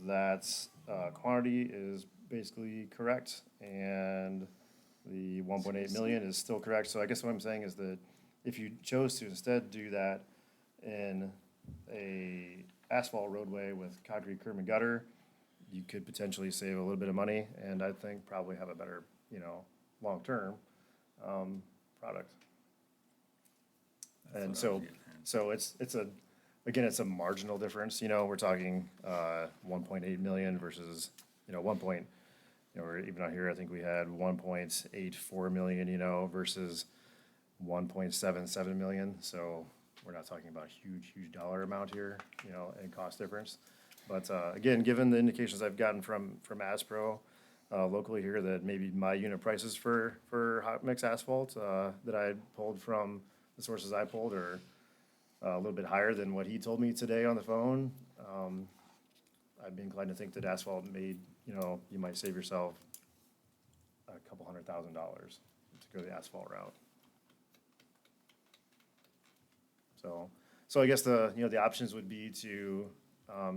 that quantity is basically correct, and the 1.8 million is still correct. So I guess what I'm saying is that if you chose to instead do that in a asphalt roadway with concrete curb and gutter, you could potentially save a little bit of money, and I think probably have a better, long-term product. And so it's a marginal difference, we're talking 1.8 million versus, 1 point, or even out here, I think we had 1.84 million, versus 1.77 million. So we're not talking about a huge dollar amount here, and cost difference. But again, given the indications I've gotten from ASPRO locally here, that maybe my unit prices for hot mix asphalt that I pulled from the sources I pulled are a little bit higher than what he told me today on the phone. I'd be inclined to think that asphalt made, you might save yourself a couple $100,000 to go the asphalt route. So I guess the options would be to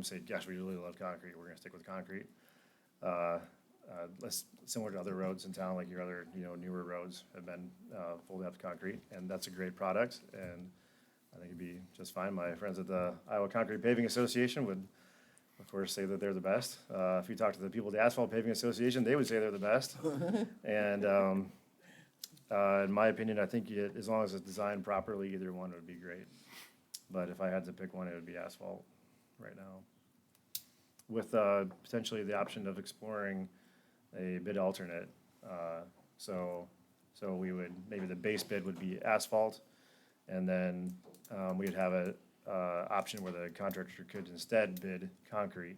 say, gosh, we really love concrete, we're gonna stick with concrete. Less similar to other roads in town, like your other, newer roads have been full depth concrete, and that's a great product, and I think it'd be just fine. My friends at the Iowa Concrete Paving Association would, of course, say that they're the best. If you talk to the people at the Asphalt Paving Association, they would say they're the best. And in my opinion, I think as long as it's designed properly, either one would be great. But if I had to pick one, it would be asphalt right now, with potentially the option of exploring a bid alternate. So we would, maybe the base bid would be asphalt, and then we'd have a option where the contractor could instead bid concrete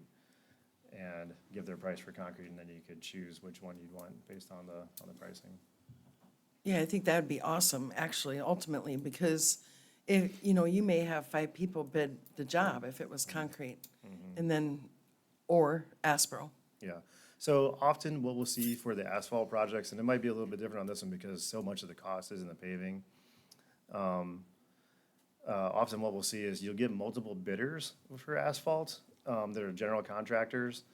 and give their price for concrete, and then you could choose which one you'd want based on the pricing. Yeah, I think that'd be awesome, actually, ultimately, because if, you may have 5 people bid the job if it was concrete, and then, or ASPRO. Yeah. So often what we'll see for the asphalt projects, and it might be a little bit different on this one because so much of the cost is in the paving. Often what we'll see is you'll get multiple bidders for asphalt that are general contractors,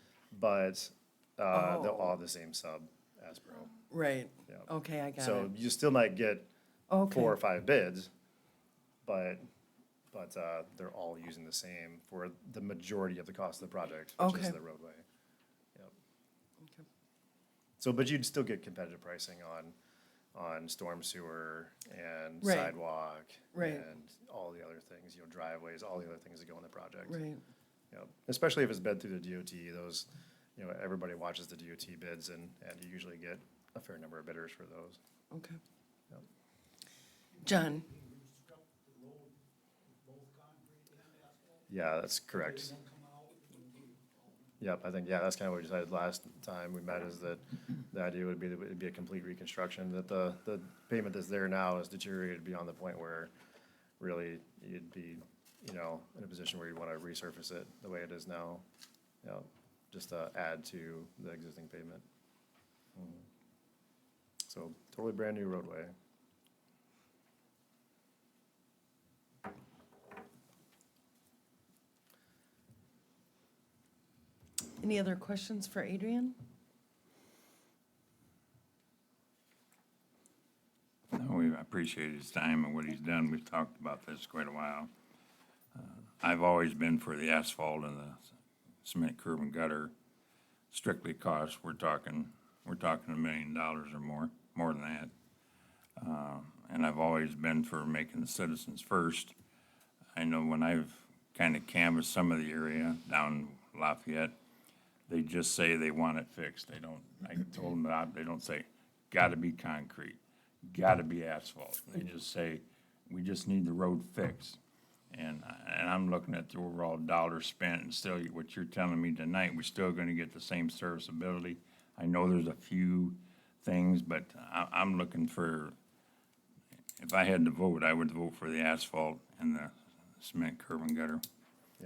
but they'll all have the same sub, ASPRO. Right. Yeah. Okay, I got it. So you still might get Okay. 4 or 5 bids, but they're all using the same for the majority of the cost of the project, which is Okay. the roadway. Yep. Okay. So, but you'd still get competitive pricing on storm sewer and Right. sidewalk. Right. And all the other things, driveways, all the other things that go in the project. Right. Yep. Especially if it's bid through the DOT, those, everybody watches the DOT bids, and you usually get a fair number of bidders for those. Okay. Yep. John? Yeah, that's correct. Yep, I think, that's kind of what we decided last time we met, is that the idea would be that it'd be a complete reconstruction, that the pavement that's there now is deteriorated beyond the point where really you'd be, in a position where you want to resurface it the way it is now, just to add to the existing pavement. So totally brand new roadway. Any other questions for Adrian? No, we appreciate his time and what he's done. We've talked about this quite a while. I've always been for the asphalt and the cement curb and gutter. Strictly cost, we're talking $1 million or more than that. And I've always been for making the citizens first. I know when I've kind of canvassed some of the area down Lafayette, they just say they want it fixed. They don't, I told them that, they don't say, gotta be concrete, gotta be asphalt. They just say, we just need the road fixed. And I'm looking at the overall dollar spent, and still, what you're telling me tonight, we're still gonna get the same serviceability. I know there's a few things, but I'm looking for, if I had to vote, I would vote for the asphalt and the cement curb and gutter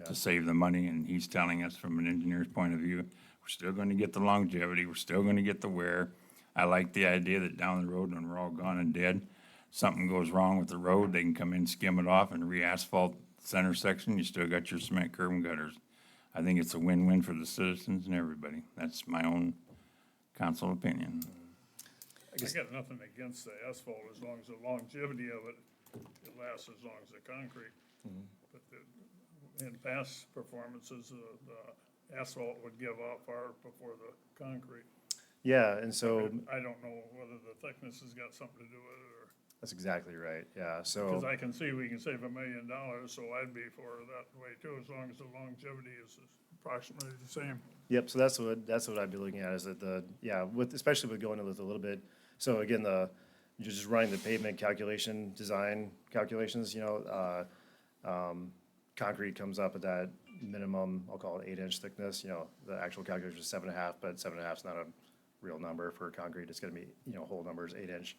to save the money. And he's telling us from an engineer's point of view, we're still gonna get the longevity, we're still gonna get the wear. I like the idea that down the road, when we're all gone and dead, something goes wrong with the road, they can come in, skim it off, and re-asphalt the center section. You still got your cement curb and gutters. I think it's a win-win for the citizens and everybody. That's my own council opinion. I got nothing against the asphalt as long as the longevity of it, it lasts as long as the concrete. But in past performances, the asphalt would give out far before the concrete. Yeah, and so, I don't know whether the thickness has got something to do with it, or, that's exactly right, yeah, so. because I can see we can save $1 million, so I'd be for that way too, as long as the longevity is approximately the same. Yep, so that's what I'd be looking at, is that especially with going with a little bit, so again, you're just running the pavement design calculations, concrete comes up at that minimum, I'll call it 8-inch thickness, the actual calculation is 7.5, but 7.5 is not a real number for concrete, it's gonna be, whole numbers, 8-inch.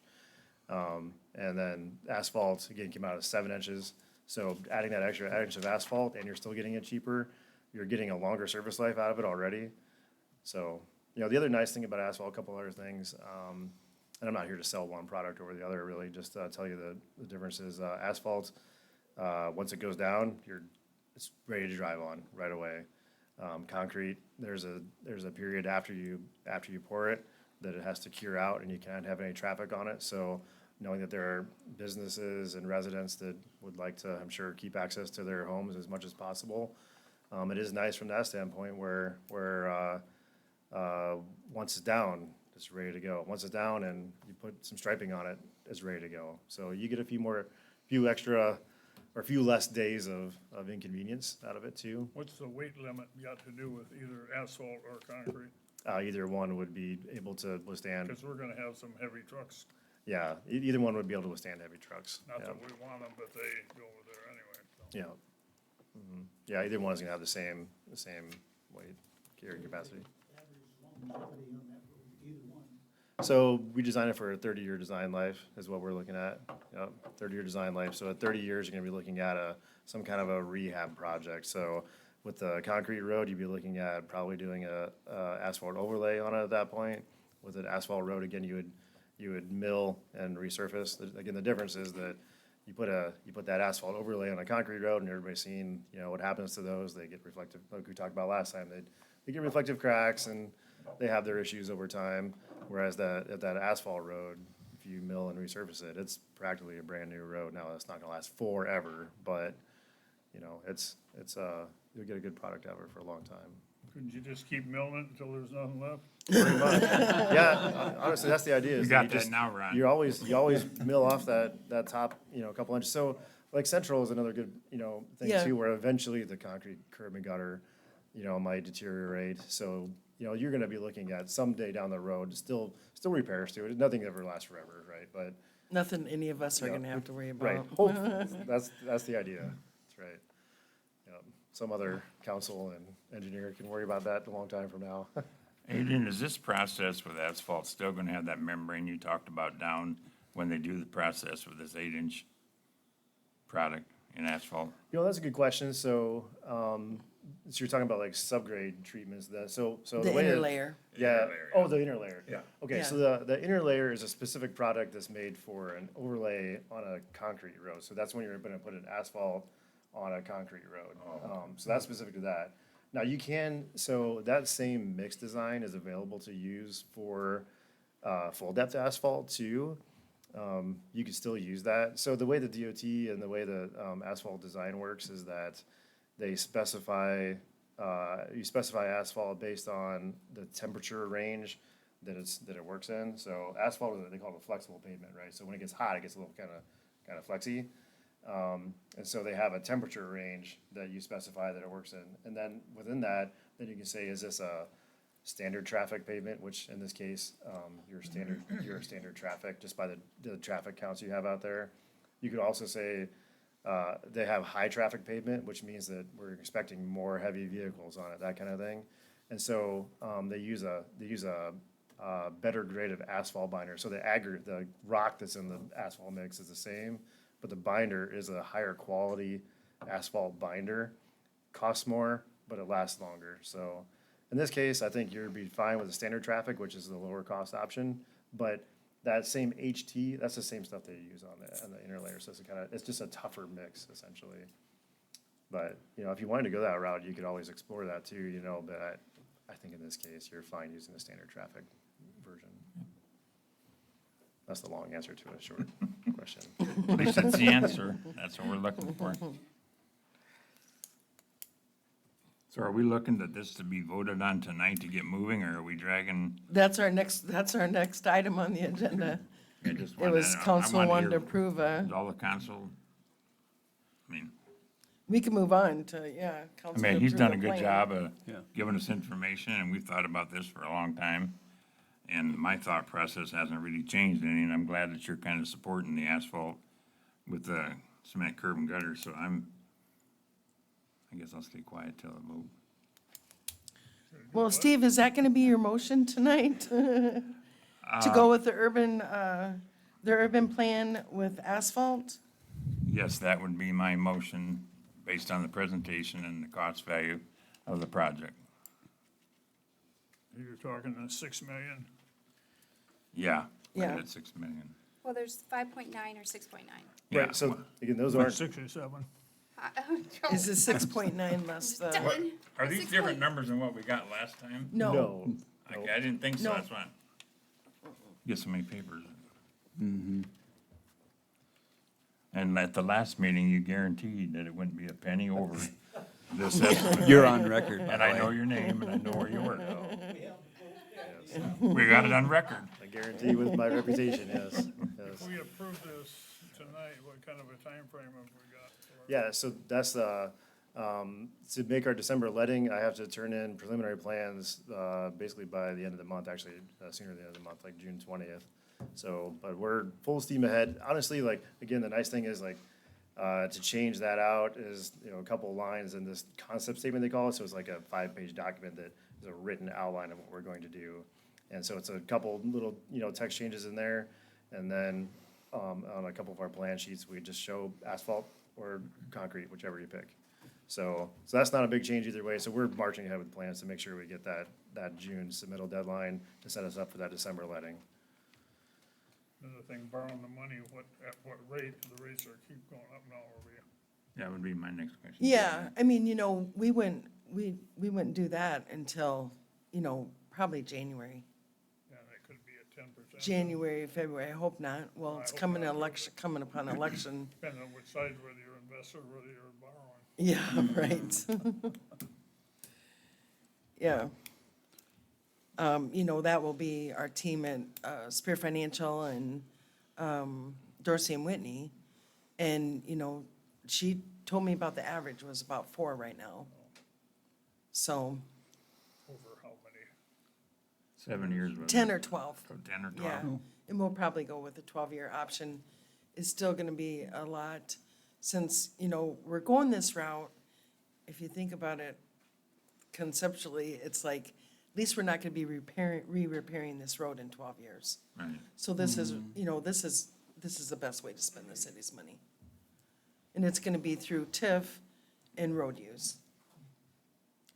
And then asphalt, again, came out at 7 inches, so adding that extra inch of asphalt, and you're still getting it cheaper, you're getting a longer service life out of it already. So, the other nice thing about asphalt, a couple other things, and I'm not here to sell one product over the other, really, just tell you the difference is, asphalt, once it goes down, it's ready to drive on right away. Concrete, there's a period after you pour it, that it has to cure out, and you can't have any traffic on it, so knowing that there are businesses and residents that would like to, I'm sure, keep access to their homes as much as possible, it is nice from that standpoint where once it's down, it's ready to go. Once it's down and you put some striping on it, it's ready to go. So you get a few less days of inconvenience out of it too. What's the weight limit got to do with either asphalt or concrete? Either one would be able to withstand, Because we're gonna have some heavy trucks, yeah, either one would be able to withstand heavy trucks. not Yeah. that we want them, but they go over there anyway, so. Yeah. Yeah, either one is gonna have the same weight carrying capacity. So we designed it for a 30-year design life is what we're looking at. Yep, 30-year design life. So at 30 years, you're gonna be looking at some kind of a rehab project. So with the concrete road, you'd be looking at probably doing a asphalt overlay on it at that point. With an asphalt road, again, you would mill and resurface. Again, the difference is that you put that asphalt overlay on a concrete road, and everybody's seen, what happens to those. They get reflective, like we talked about last time. They get reflective cracks, and they have their issues over time. Whereas at that asphalt road, if you mill and resurface it, it's practically a brand-new road. Now, it's not gonna last forever, but, you'll get a good product out of it for a long time. Couldn't you just keep milling it until there's nothing left? Pretty much. Yeah, honestly, that's the idea. You is got that that now, Ron. You always mill off that top, couple inches. So like Central is another good, thing Yeah. too, where eventually the concrete curb and gutter, might deteriorate. So, you're gonna be looking at someday down the road, still repairs to it. Nothing ever lasts forever, right? But, Nothing any of us are Yeah. gonna have to worry right, about. hopefully, that's the idea. That's right. Yep. Some other council and engineer can worry about that a long time from now. Adrian, is this process with asphalt still gonna have that membrane you talked about down when they do the process with this 8-inch product in asphalt? That's a good question. So you're talking about like subgrade treatments, so the The way inner that- layer. Yeah, oh, the inner layer. Yeah. Okay, so the inner layer is a specific product that's made for an overlay on a concrete road. So that's when you're gonna put an asphalt on a concrete road. So that's specific to that. Now so that same mix design is available to use for full depth asphalt too. You can still use that. So the way the DOT and the way the asphalt design works is that they specify, you specify asphalt based on the temperature range that it works in. So asphalt, they call it a flexible pavement, right? So when it gets hot, it gets a little kind of flexy. And so they have a temperature range that you specify that it works in. And then within that, then you can say, is this a standard traffic pavement, which in this case, your standard traffic, just by the traffic counts you have out there. You could also say, they have high traffic pavement, which means that we're expecting more heavy vehicles on it, that kind of thing. And so, they use a better grade of asphalt binder. So the rock that's in the asphalt mix is the same, but the binder is a higher quality asphalt binder. Costs more, but it lasts longer. So in this case, I think you'd be fine with the standard traffic, which is the lower cost option. But that same HT, that's the same stuff they use on the inner layer. So it's just a tougher mix essentially. But, you know, if you wanted to go that route, you could always explore that too, you know, but I think in this case, you're fine using the standard traffic version. That's the long answer to a short question. At least that's the answer. That's what we're looking for. So are we looking at this to be voted on tonight to get moving, or are we dragging? That's our next item on the agenda. I just It wanted- was I council wanted wanted to hear- approve Is all the council, I mean, we can move on to, yeah. I council mean, to he's approve done the a good plan. job of Yeah. giving us information, and we've thought about this for a long time. And my thought process hasn't really changed any, and I'm glad that you're kind of supporting the asphalt with the cement curb and gutter, so I guess I'll stay quiet till I vote. Well, Steve, is that gonna be your motion tonight? To go with the urban plan with asphalt? Yes, that would be my motion based on the presentation and the cost value of the project. You're talking the 6 million? Yeah. Yeah. At 6 million. Well, there's 5.9 or 6.9. Yeah, Right, so, again, those Or aren't, 67? Is it 6.9 less the, Dylan, Are the these 6 different point- numbers than what we got last time? no, no. Okay, I didn't think so, No. that's why. Get so many papers. And at the last meeting, you guaranteed that it wouldn't be a penny over this estimate. You're on record, by And the I know way. your name and I know where you work. We got it on record. I guarantee with my reputation, yes, yes. If we approve this tonight, what kind of a time frame have we got? for- Yeah, so that's the, to make our December letting, I have to turn in preliminary plans, basically by the end of the month, actually, sooner than the end of the month, like June 20th. So, but we're full steam ahead. Honestly, like, again, the nice thing is like, to change that out is, you know, a couple of lines in this concept statement they call it. So it's like a 5-page document that is a written outline of what we're going to do. And so it's a couple little, you know, text changes in there. And then, on a couple of our plan sheets, we just show asphalt or concrete, whichever you pick. So that's not a big change either way. So we're marching ahead with plans to make sure we get that June submittal deadline to set us up for that December letting. Another thing, borrowing the money, at what rate? The rates are keep going up now, are we? That would be my next question. yeah, I mean, you know, we wouldn't do that until, you know, probably January. Yeah, that could be at 10%. January, February, I hope not. Well, it's I hope coming not. coming upon election. Depending on which side, whether you're investor, or whether you're borrowing. Yeah, right. Yeah. You know, that will be our team at Spear Financial and Dorsey and Whitney. And, you know, she told me about the average was about 4 right now. So, Over how many? 7 years. wasn't 10 it? or 12. So 10 or 12. Yeah, and we'll probably go with the 12-year option. It's still gonna be a lot, since, you know, we're going this route. If you think about it conceptually, it's like, at least we're not gonna be re-repairing this road in 12 years. Right. So this is, you know, this is the best way to spend the city's money. And it's gonna be through TIF and road use.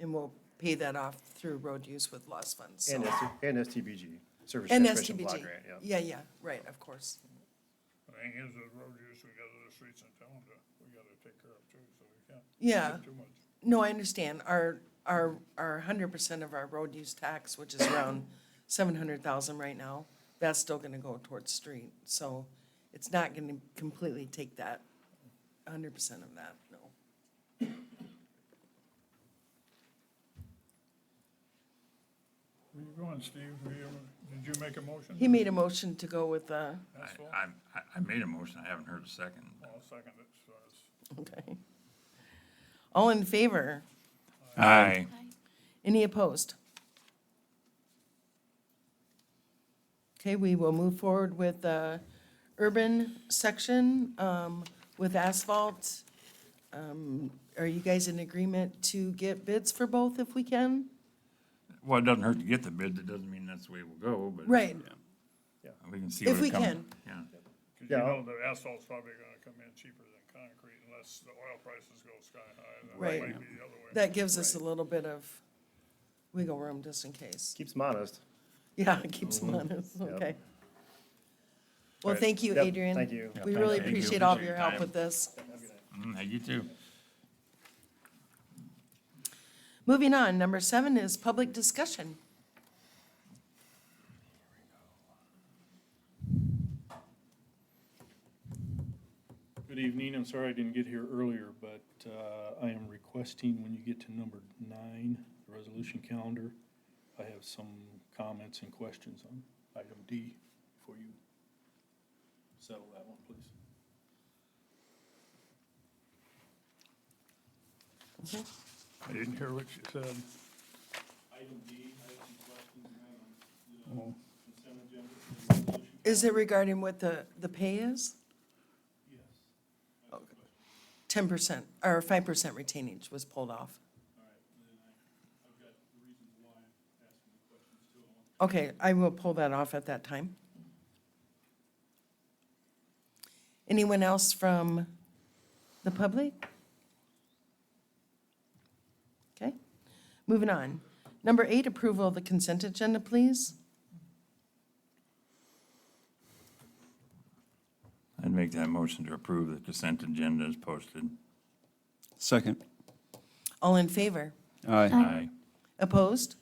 And we'll pay that off through road use with lost funds, so. And STBG, Service And Transmission Block STBG. Grant, yeah. Yeah, right, of course. The thing is, with road use, we got other streets in town we gotta take care of too, so we can't. Yeah. do too much. No, I understand. Our 100% of our road use tax, which is around 700,000 right now, that's still gonna go towards street. So it's not gonna completely take that, 100% of that, no. Where you going, Steve? Did you make a motion? He made a motion to go with, Asphalt? I made a motion, I haven't heard a second. I'll second it, so it's. okay. All in favor? Aye. Any opposed? Okay, we will move forward with the urban section with asphalt. Are you guys in agreement to get bids for both if we can? Well, it doesn't hurt to get the bid, that doesn't mean that's the way we'll go, but. Right, We can see If what we it comes. can. Yeah. Cause you Yeah. know the asphalt's probably gonna come in cheaper than concrete unless the oil prices go sky high. That Right. might be the other way. that gives us a little bit of wiggle room just in case. Keeps them honest. Yeah, it keeps them honest, Yep. okay. Well, Right. thank you, Yep, Adrian. thank you. Yeah, We thank really you. appreciate all of Appreciate your your help time. with this. Hey, you too. Moving on, number 7 is public discussion. Good evening. I'm sorry I didn't get here earlier, but I am requesting when you get to number 9, the resolution calendar, I have some comments and questions on item D before you settle that one, please. I didn't hear what you said. Item D, I have some questions on Oh. the consent agenda. for the resolution. Is it regarding what the pay is? Yes. I have a question. 10% or 5% retainage was pulled off. All right, then I've got the reasons why I'm asking the questions too. I want Okay, I will pull that off at that time. Anyone else from the public? Okay, moving on. Number 8, approval of the consent agenda, please. I'd make that motion to approve the consent agenda as posted. Second. All in favor? Aye. Aye. Opposed?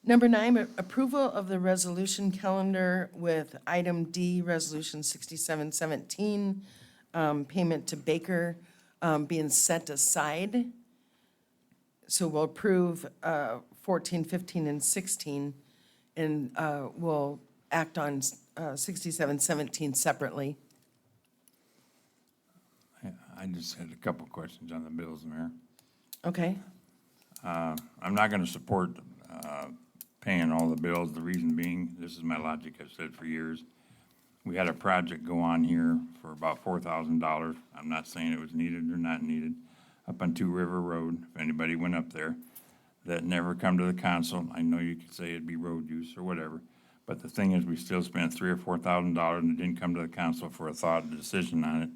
Number 9, approval of the resolution calendar with item D, resolution 6717, payment to Baker being set aside. So we'll approve 14, 15, and 16, and we'll act on 6717 separately. I just had a couple questions on the bills, Mayor. Okay? I'm not gonna support paying all the bills. The reason being, this is my logic, I've said for years. We had a project go on here for about $4,000. I'm not saying it was needed or not needed, up on Two River Road, if anybody went up there, that never come to the council. I know you could say it'd be road use or whatever, but the thing is, we still spent $3,000 or $4,000 and it didn't come to the council for a thought and decision on it.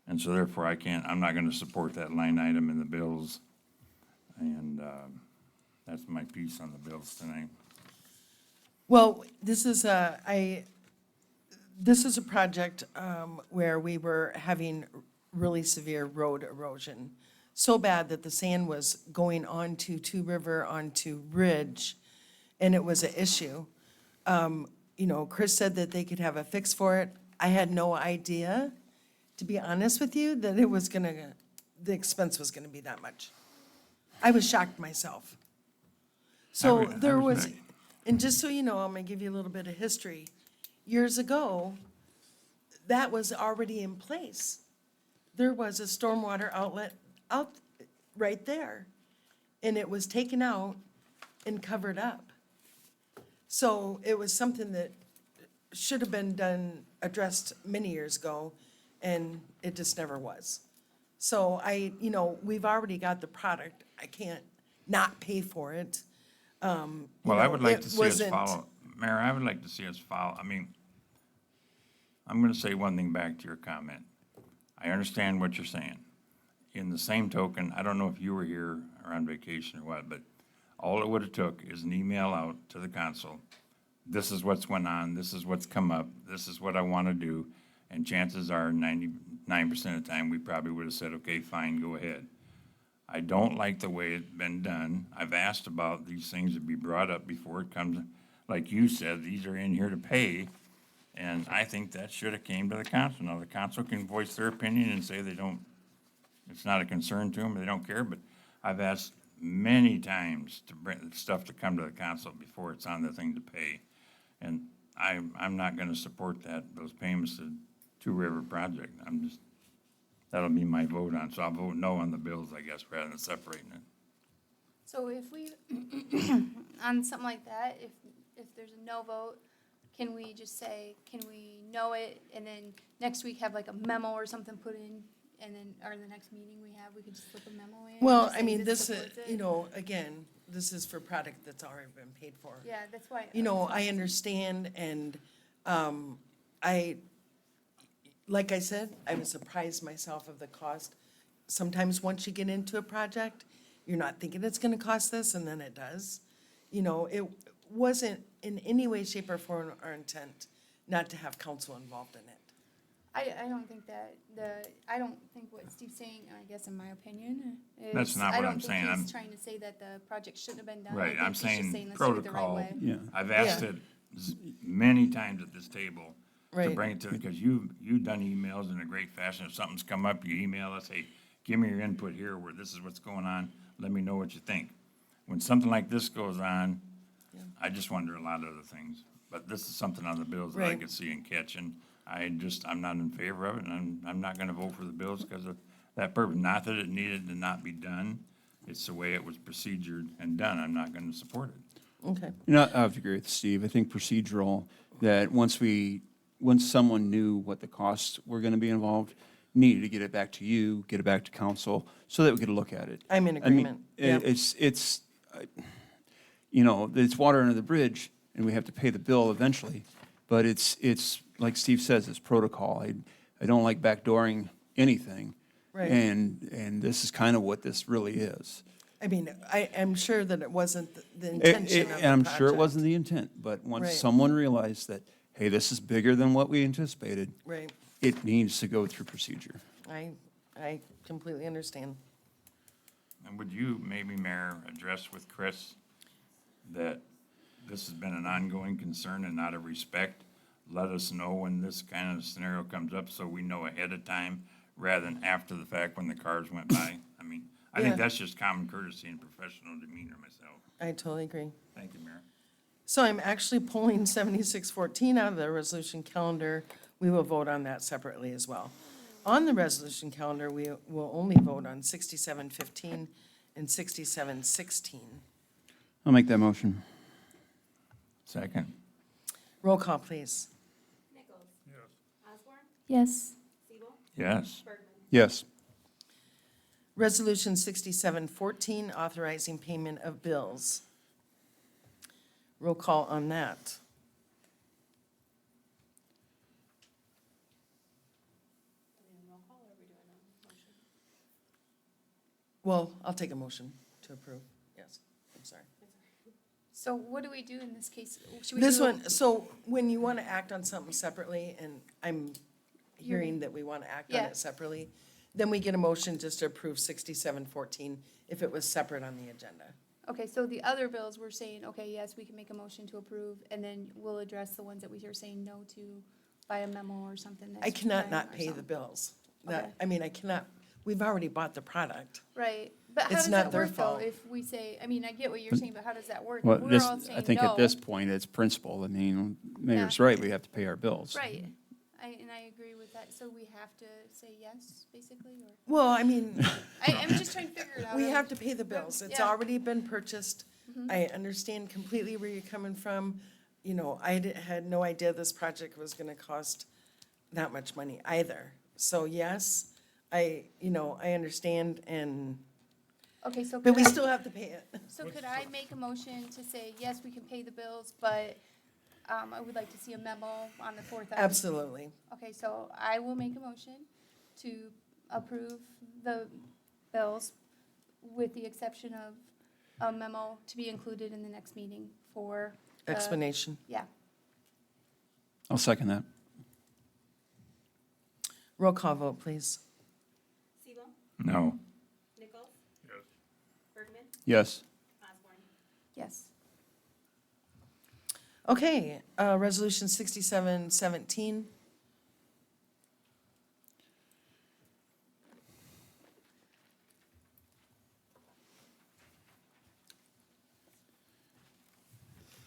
And so therefore, I'm not gonna support that line item in the bills. And, that's my piece on the bills tonight. Well, this is a project where we were having really severe road erosion. So bad that the sand was going onto Two River, onto Ridge, and it was an issue. Chris said that they could have a fix for it. I had no idea, to be honest with you, that the expense was gonna be that much. I was shocked myself. So there was, and just so you know, I'm gonna give you a little bit of history. Years ago, that was already in place. There was a stormwater outlet out right there, and it was taken out and covered up. So it was something that should have been addressed many years ago, and it just never was. So we've already got the product. I can't not pay for it. Well, I would like to see us wasn't- follow, Mayor, I would like to see us follow, I'm gonna say one thing back to your comment. I understand what you're saying. In the same token, I don't know if you were here or on vacation or what, but all it would've took is an email out to the council. This is what's went on, this is what's come up, this is what I wanna do, and chances are 99% of the time, we probably would've said, okay, fine, go ahead. I don't like the way it's been done. I've asked about these things to be brought up before it comes, like you said, these are in here to pay. And I think that should have came to the council. Now, the council can voice their opinion and say they don't, it's not a concern to them, they don't care, but I've asked many times to bring stuff to come to the council before it's on the thing to pay. And I'm not gonna support those payments to Two River project. That'll be my vote on, so I'll vote no on the bills, I guess, rather than separating it. So if we, on something like that, if there's a no vote, can we just say, can we know it, and then next week have like a memo or something put in, and then, or the next meeting we could just slip a memo in? and Well, just I say mean, this is, supports it? again, this is for product that's already been paid for. Yeah, that's why. I understand, and like I said, I was surprised myself of the cost. Sometimes once you get into a project, you're not thinking it's gonna cost this, and then it does. It wasn't in any way, shape, or form our intent not to have council involved in it. I don't think that I don't think what Steve's saying, I guess in my opinion, is. That's not what I'm saying. I don't I'm- think he's trying to say that the project shouldn't have been done. I Right, think I'm he's just saying let's do it the right protocol. way. Yeah. I've asked Yeah. it many times at this table to Right. bring it to, because you've done emails in a great fashion. If something's come up, you email us, hey, give me your input here, where this is what's going on, let me know what you think. When something like this goes on, I just wonder a lot of other things. But this is something on the bills that I Right. could see and catch, and I'm not in favor of it, and I'm not gonna vote for the bills because of that purpose. Not that it needed to not be done, it's the way it was procedured and done, I'm not gonna support it. Okay, You know, I have to agree with Steve. I think procedural, that once someone knew what the costs were gonna be involved, needed to get it back to you, get it back to council, so that we could look at it. I'm in I mean, agreement. Yeah. it's, you know, it's water under the bridge, and we have to pay the bill eventually. But it's, like Steve says, it's protocol. I don't like backdooring anything. Right. And this is kind of what this really is. I mean, I am sure that it wasn't the intention of the And I'm sure it project. wasn't the intent, but once Right. someone realized that, hey, this is bigger than what we anticipated, Right, it needs to go through procedure. I completely understand. And would you maybe, Mayor, address with Chris that this has been an ongoing concern and out of respect? Let us know when this kind of scenario comes up so we know ahead of time rather than after the fact when the cars went by. I mean, I think Yeah. that's just common courtesy and professional demeanor myself. I totally agree. Thank you, Mayor. So I'm actually pulling 7614 out of the resolution calendar. We will vote on that separately as well. On the resolution calendar, we will only vote on 6715 and 6716. I'll make that motion. Second. Roll call, please. Nichols? Yes. Osborne? Yes. Siebel? Yes. Bergman? Yes. Resolution 6714, authorizing payment of bills. Roll call on that. Well, I'll take a motion to approve. Yes, I'm sorry. So what do we do in this case? Should we This do- one, so when you want to act on something separately, and I'm hearing that we want to act on Yeah. it separately, then we get a motion just to approve 6714 if it was separate on the agenda. Okay, so the other bills, we're saying, okay, yes, we can make a motion to approve, and then we'll address the ones that we are saying no to by a memo or something. I that's cannot fine not or pay the something. bills. Okay. That, I mean, I cannot, we've already bought the product. Right, but how It's does not that their work though? fault. If we say, I mean, I get what you're saying, but how does that work? If Well, we're this, all I saying think at no, this point, it's principle. I mean, Mayor's right, we have to pay our bills. right, and I agree with that, so we have to say yes, basically, or? Well, I mean, I'm just trying to figure it out. we have to pay the bills. It's Yeah. already been purchased. I understand completely where you're coming from. You know, had no idea this project was gonna cost that much money either. So yes, I understand Okay, so but could we I, still have to pay it. so could I make a motion to say, yes, we can pay the bills, but, I would like to see a memo on the 4,000? Absolutely. Okay, so I will make a motion to approve the bills with the exception of a memo to be included in the next meeting for. Explanation. Yeah, I'll second that. Roll call vote, please. Siebel? No. Nichols? Yes. Bergman? Yes. Osborne? yes. Okay, resolution 6717.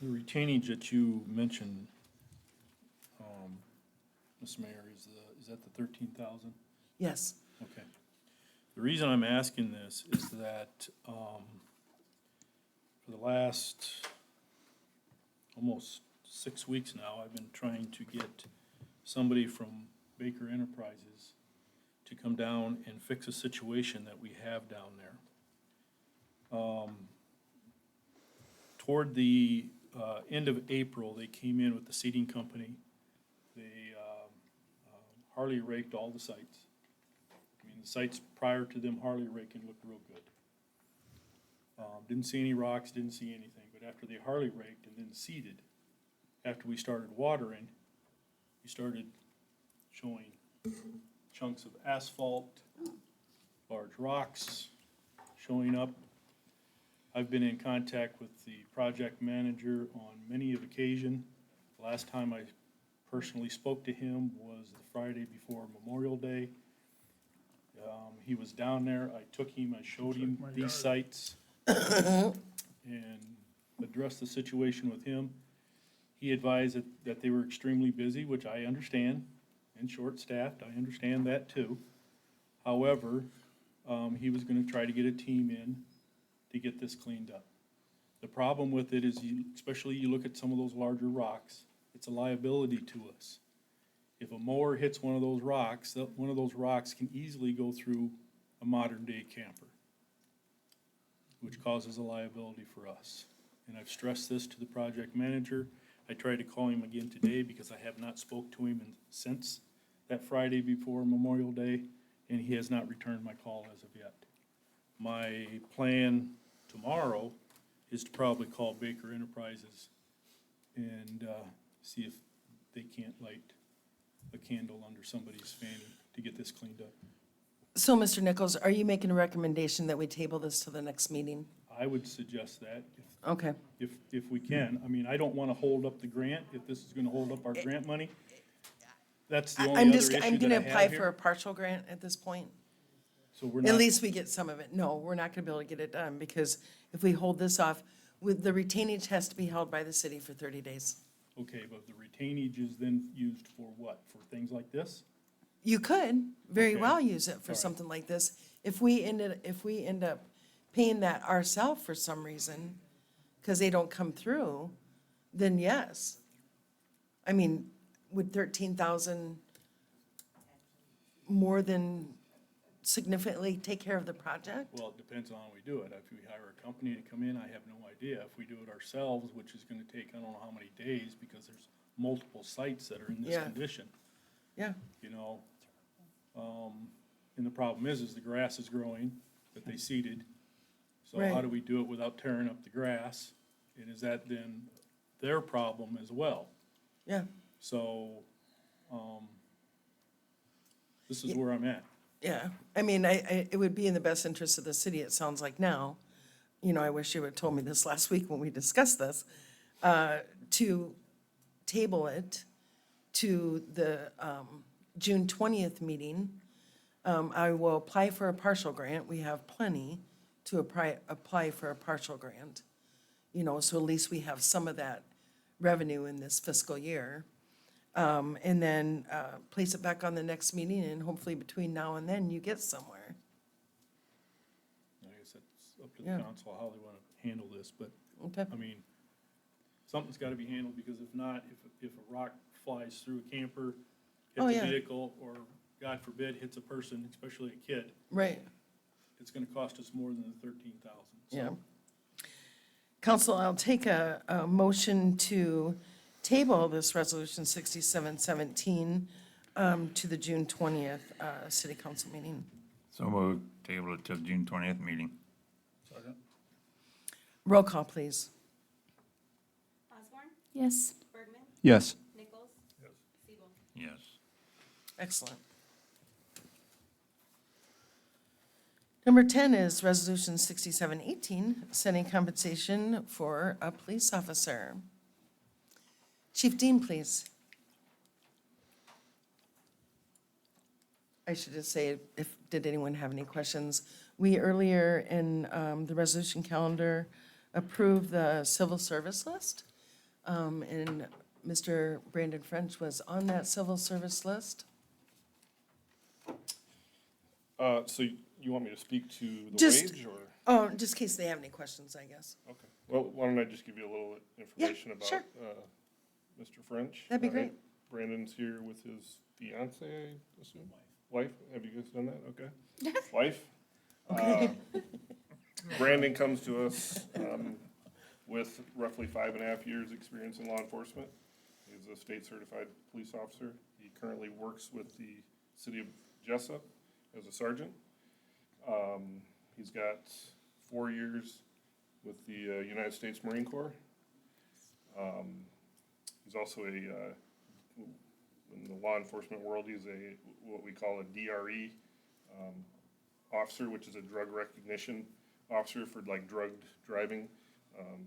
The retainage that you mentioned, Ms. Mayor, is that the 13,000? Yes. Okay. The reason I'm asking this is that, for the last almost 6 weeks now, I've been trying to get somebody from Baker Enterprises to come down and fix a situation that we have down there. Toward the, end of April, they came in with the seeding company. They, Harley raked all the sites. I mean, the sites prior to them Harley raking looked real good. Didn't see any rocks, didn't see anything, but after they Harley raked and then seeded, after we started watering, we started showing chunks of asphalt, large rocks showing up. I've been in contact with the project manager on many of occasion. The last time I personally spoke to him was the Friday before Memorial Day. He was down there, I took him, I showed him my these yard. sites and addressed the situation with him. He advised that they were extremely busy, which I understand, and short-staffed, I understand that too. However, he was gonna try to get a team in to get this cleaned up. The problem with it is especially you look at some of those larger rocks, it's a liability to us. If a mower hits one of those rocks, one of those rocks can easily go through a modern-day camper, which causes a liability for us. And I've stressed this to the project manager. I tried to call him again today because I have not spoke to him since that Friday before Memorial Day, and he has not returned my call as of yet. My plan tomorrow is to probably call Baker Enterprises and see if they can't light a candle under somebody's fanny to get this cleaned up. So, Mr. Nichols, are you making a recommendation that we table this to the next meeting? I would suggest that Okay. if we can. I mean, I don't want to hold up the grant, if this is going to hold up our grant money. That's the only I'm other just, issue I'm that gonna I apply have for a here. partial grant at this point. So we're At not, least we get some of it. No, we're not gonna be able to get it done, because if we hold this off, with, the retainage has to be held by the city for 30 days. okay, but the retainage is then used for what? For things like this? You could very Okay. well use it for All right. something like this. If we end up paying that ourselves for some reason, because they don't come through, then yes. I mean, would 13,000 more than significantly take care of the project? Well, it depends on how we do it. If we hire a company to come in, I have no idea. If we do it ourselves, which is gonna take, I don't know how many days, because there's multiple sites that are in this Yeah. condition, Yeah, you know? And the problem is the grass is growing that they seeded. So how Right. do we do it without tearing up the grass? And is that then their problem as well? yeah. So, this is where I'm at. Yeah, I mean, it would be in the best interest of the city, it sounds like now. You know, I wish you would have told me this last week when we discussed this, to table it to the June 20th meeting. I will apply for a partial grant. We have plenty to apply for a partial grant. You know, so at least we have some of that revenue in this fiscal year. And then place it back on the next meeting, and hopefully between now and then, you get somewhere. I guess it's up to Yeah. the council how they wanna handle this, but, Okay, I mean, something's gotta be handled, because if not, if a rock flies through a camper, Oh, hits yeah. a vehicle, or God forbid, hits a person, especially a kid, right, it's gonna cost us more than the 13,000. yeah. Council, I'll take a motion to table this resolution 6717 to the June 20th city council meeting. So we'll table it till June 20th meeting. Second. Roll call, please. Osborne, Yes. Bergman, Yes. Nichols, Yes. Siebel. Yes. Excellent. Number 10 is Resolution 6718, setting compensation for a police officer. Chief Dean, please. I should just say, did anyone have any questions? We earlier in the resolution calendar approved the civil service list. And Mr. Brandon French was on that civil service list. So you want me to speak to the Just- wage, or? Oh, just in case they have any questions, I guess. Okay, well, why don't I just give you a little information about, sure. Mr. French? That'd be All right. great. Brandon's here with his fiance, I assume? Wife, have you guys done that? Okay. Wife? Okay. Brandon comes to us, with roughly 5.5 years' experience in law enforcement. He's a state certified police officer. He currently works with the city of Jessup as a sergeant. He's got 4 years with the United States Marine Corps. He's also a in the law enforcement world, he's what we call a DRE officer, which is a drug recognition officer for like drugged driving,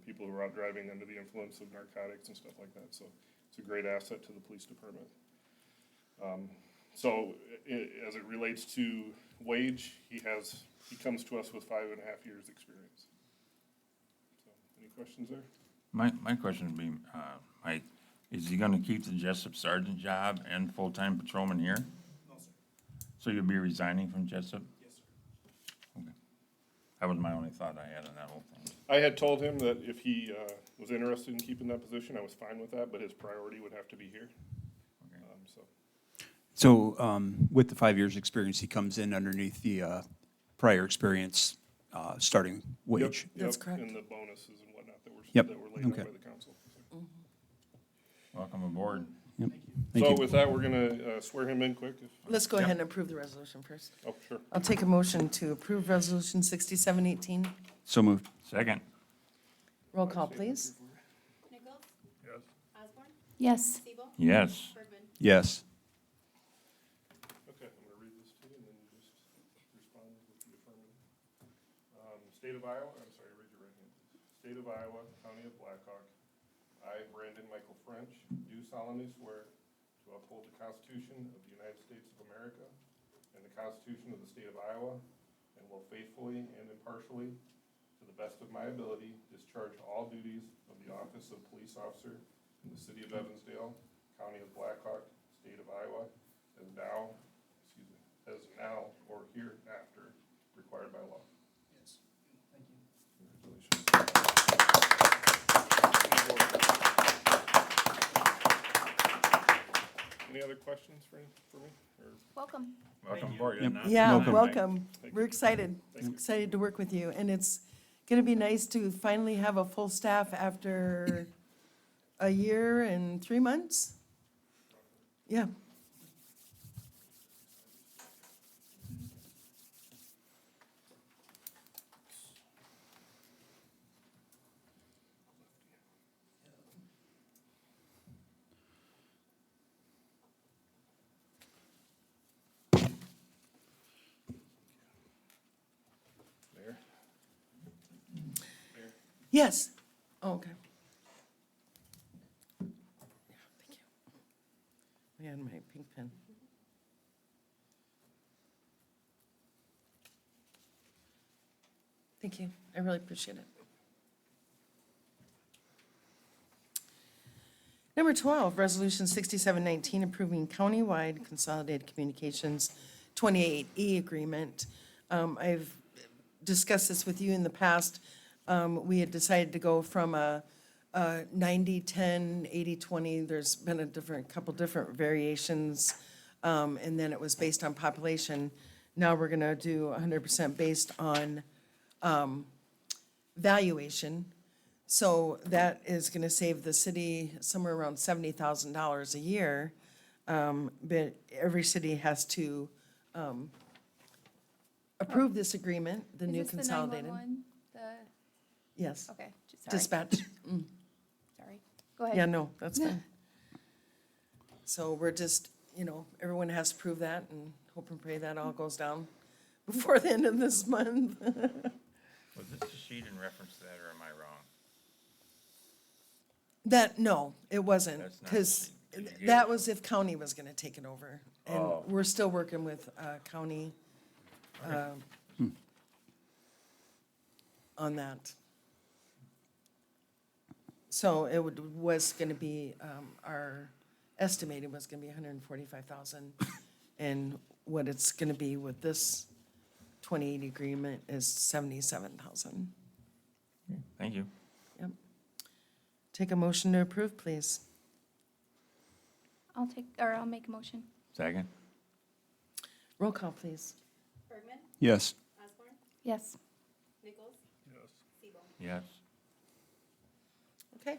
people who are out driving under the influence of narcotics and stuff like that. So it's a great asset to the police department. As it relates to wage, he comes to us with 5.5 years experience. So, any questions there? My question would be, Mike, is he gonna keep the Jessup sergeant job and full-time patrolman here? No, sir. So you'll be resigning from Jessup? Yes, sir. Okay. That was my only thought I had on that whole thing. I had told him that if he was interested in keeping that position, I was fine with that, but his priority would have to be here. Okay. So with the 5 years' experience, he comes in underneath the prior experience starting wage. Yep, That's yep, correct. and the bonuses and whatnot that were Yep, laid out okay. by the council. Welcome aboard. Yep. Thank So you. with that, we're gonna swear him in quick. Let's go ahead and approve the resolution first. Oh, sure. I'll take a motion to approve Resolution 6718. So moved. Second? Roll call, please. Nichols? Yes. Osborne? Yes. Siebel? Yes. Bergman? Yes. Okay, I'm gonna read this to you and then you just respond with the affirmative. State of Iowa, I'm sorry, raise your right hand, please. State of Iowa, County of Blackhawk. I, Brandon Michael French, do solemnly swear to uphold the Constitution of the United States of America and the Constitution of the State of Iowa, and will faithfully and impartially, to the best of my ability, discharge all duties of the office of police officer in the city of Evansdale, County of Blackhawk, State of Iowa, as now or hereafter required by law. Yes. Thank you. Congratulations. Any other questions for me? Or Welcome. Welcome aboard. Yep. Yeah, Welcome. welcome. Thank We're you. excited. Thank you. Excited to work with you. And it's going to be nice to finally have a full staff after a year and 3 months. Yeah. Mayor? Yes. Oh, okay. Yeah, thank you. I had my pink pen. Thank you. I really appreciate it. Number 12, Resolution 6719, approving countywide consolidated communications 28E agreement. I've discussed this with you in the past. We had decided to go from a 90-10, 80-20. There's been couple different variations, and then it was based on population. Now we're going to do 100% based on valuation. So that is going to save the city somewhere around $70,000 a year. But every city has to approve this agreement, the new Is this the consolidated. 911? Yes, Okay, sorry, dispatch. sorry. Go ahead. Yeah, no, that's fine. So we're just, everyone has to prove that and hope and pray that all goes down before the end of this month. Was this a sheet in reference to that, or am I wrong? No, it wasn't, That's not because the- you gave that it. was if county was gonna take it over. And Oh. we're still working with county on that. So it was gonna be, our estimated was gonna be 145,000. And what it's gonna be with this 28 agreement is 77,000. Thank you. Take a motion to approve, please. I'll make a motion. Second? Roll call, please. Bergman? Yes. Osborne? Yes. Nichols? Yes. Siebel? Yes. Okay.